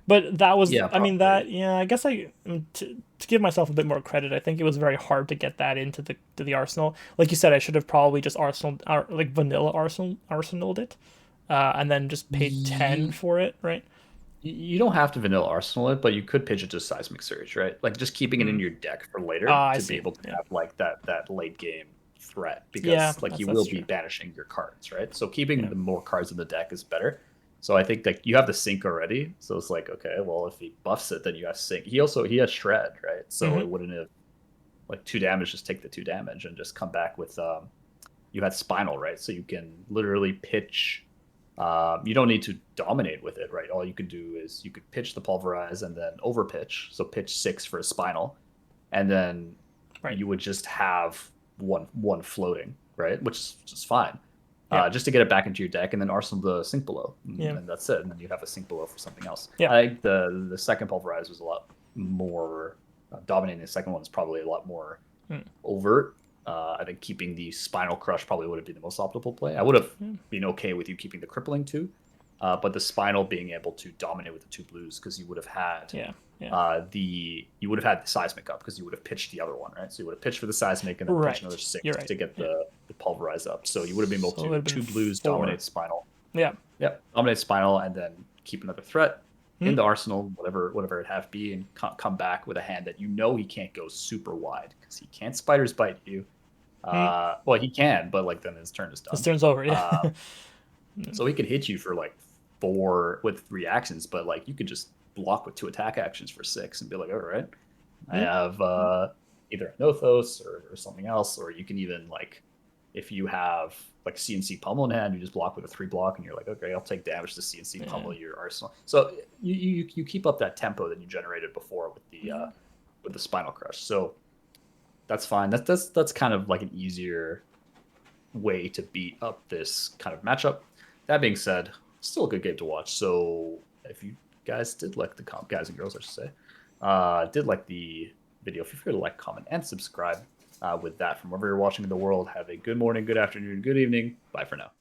[SPEAKER 2] But that was,
[SPEAKER 1] Yeah,
[SPEAKER 2] I mean,
[SPEAKER 1] probably.
[SPEAKER 2] that, yeah, I guess to give myself a bit more credit, I think it was very hard to get that into the arsenal. Like you said, I should have probably just like vanilla arsenaled it, and then just paid 10
[SPEAKER 1] Ye-
[SPEAKER 2] for it, right?
[SPEAKER 1] You don't have to vanilla arsenal it, but you could pitch it to seismic surge, right? Like just keeping it in
[SPEAKER 2] Mm.
[SPEAKER 1] your deck for later
[SPEAKER 2] Ah, I
[SPEAKER 1] to be
[SPEAKER 2] see.
[SPEAKER 1] able to
[SPEAKER 2] Yeah,
[SPEAKER 1] have like that late game threat
[SPEAKER 2] yeah,
[SPEAKER 1] because like you
[SPEAKER 2] that's
[SPEAKER 1] will be
[SPEAKER 2] true.
[SPEAKER 1] banishing your cards, right? So keeping
[SPEAKER 2] Yeah.
[SPEAKER 1] the more cards in the deck is better. So I think like you have the sync already, so it's like okay, well if he buffs it, then you have sync. He has shred, right? So
[SPEAKER 2] Mm-hmm.
[SPEAKER 1] it wouldn't have like 2 damage, just take the 2 damage and just come back with you had spinal, right? So you can literally pitch. You don't need to dominate with it, right? All you could do is you could pitch the pulverize and then over pitch. So pitch 6 for a spinal, and then
[SPEAKER 2] Right.
[SPEAKER 1] you would just have one floating, right? Which is just fine.
[SPEAKER 2] Yeah.
[SPEAKER 1] Just to get it back into your deck, and then arsenal the sink below,
[SPEAKER 2] Yeah.
[SPEAKER 1] and that's it. And then you have a sink below for something else.
[SPEAKER 2] Yeah.
[SPEAKER 1] I think the second pulverize was a lot more dominating. The second one is probably a lot more
[SPEAKER 2] Mm.
[SPEAKER 1] overt. I think keeping the spinal crush probably would have been the most optimal play. I would have
[SPEAKER 2] Yeah.
[SPEAKER 1] been okay with you keeping the crippling too, but the spinal being able to dominate with the 2 blues because you would have had
[SPEAKER 2] Yeah. Yeah.
[SPEAKER 1] the seismic up because you would have pitched the other one, right? So you would have pitched for the seismic and then pitched
[SPEAKER 2] Right.
[SPEAKER 1] another 6
[SPEAKER 2] You're right.
[SPEAKER 1] to get
[SPEAKER 2] Yeah.
[SPEAKER 1] the pulverize up. So you would have been able
[SPEAKER 2] So it
[SPEAKER 1] to
[SPEAKER 2] would have been
[SPEAKER 1] 2 blues
[SPEAKER 2] 4.
[SPEAKER 1] dominate spinal.
[SPEAKER 2] Yeah.
[SPEAKER 1] Yep, dominate spinal and then keep another threat in
[SPEAKER 2] Mm.
[SPEAKER 1] the arsenal, whatever it have be, and come back with a hand that you know he can't go super wide because he can't spiders bite you.
[SPEAKER 2] Mm.
[SPEAKER 1] Well, he can, but like then his turn is
[SPEAKER 2] This
[SPEAKER 1] done.
[SPEAKER 2] turns over. Yeah.
[SPEAKER 1] Uh, so he can hit you for like 4 with 3 actions, but like you could just block with 2 attack actions for 6 and be like, all right, I
[SPEAKER 2] Mm.
[SPEAKER 1] have either a Nothos or something else, or you can even like if you have like CNC pummel in hand, you just block with a 3 block, and you're like, okay, I'll take damage to CNC
[SPEAKER 2] Yeah.
[SPEAKER 1] pummel your arsenal. So you keep up that tempo that you generated before with the spinal crush. So that's fine. That's kind of like an easier way to beat up this kind of matchup. That being said, still a good game to watch. So if you guys did like the guys and girls, I should say, did like the video, feel free to like, comment, and subscribe. With that, from wherever you're watching in the world, have a good morning, good afternoon, good evening. Bye for now.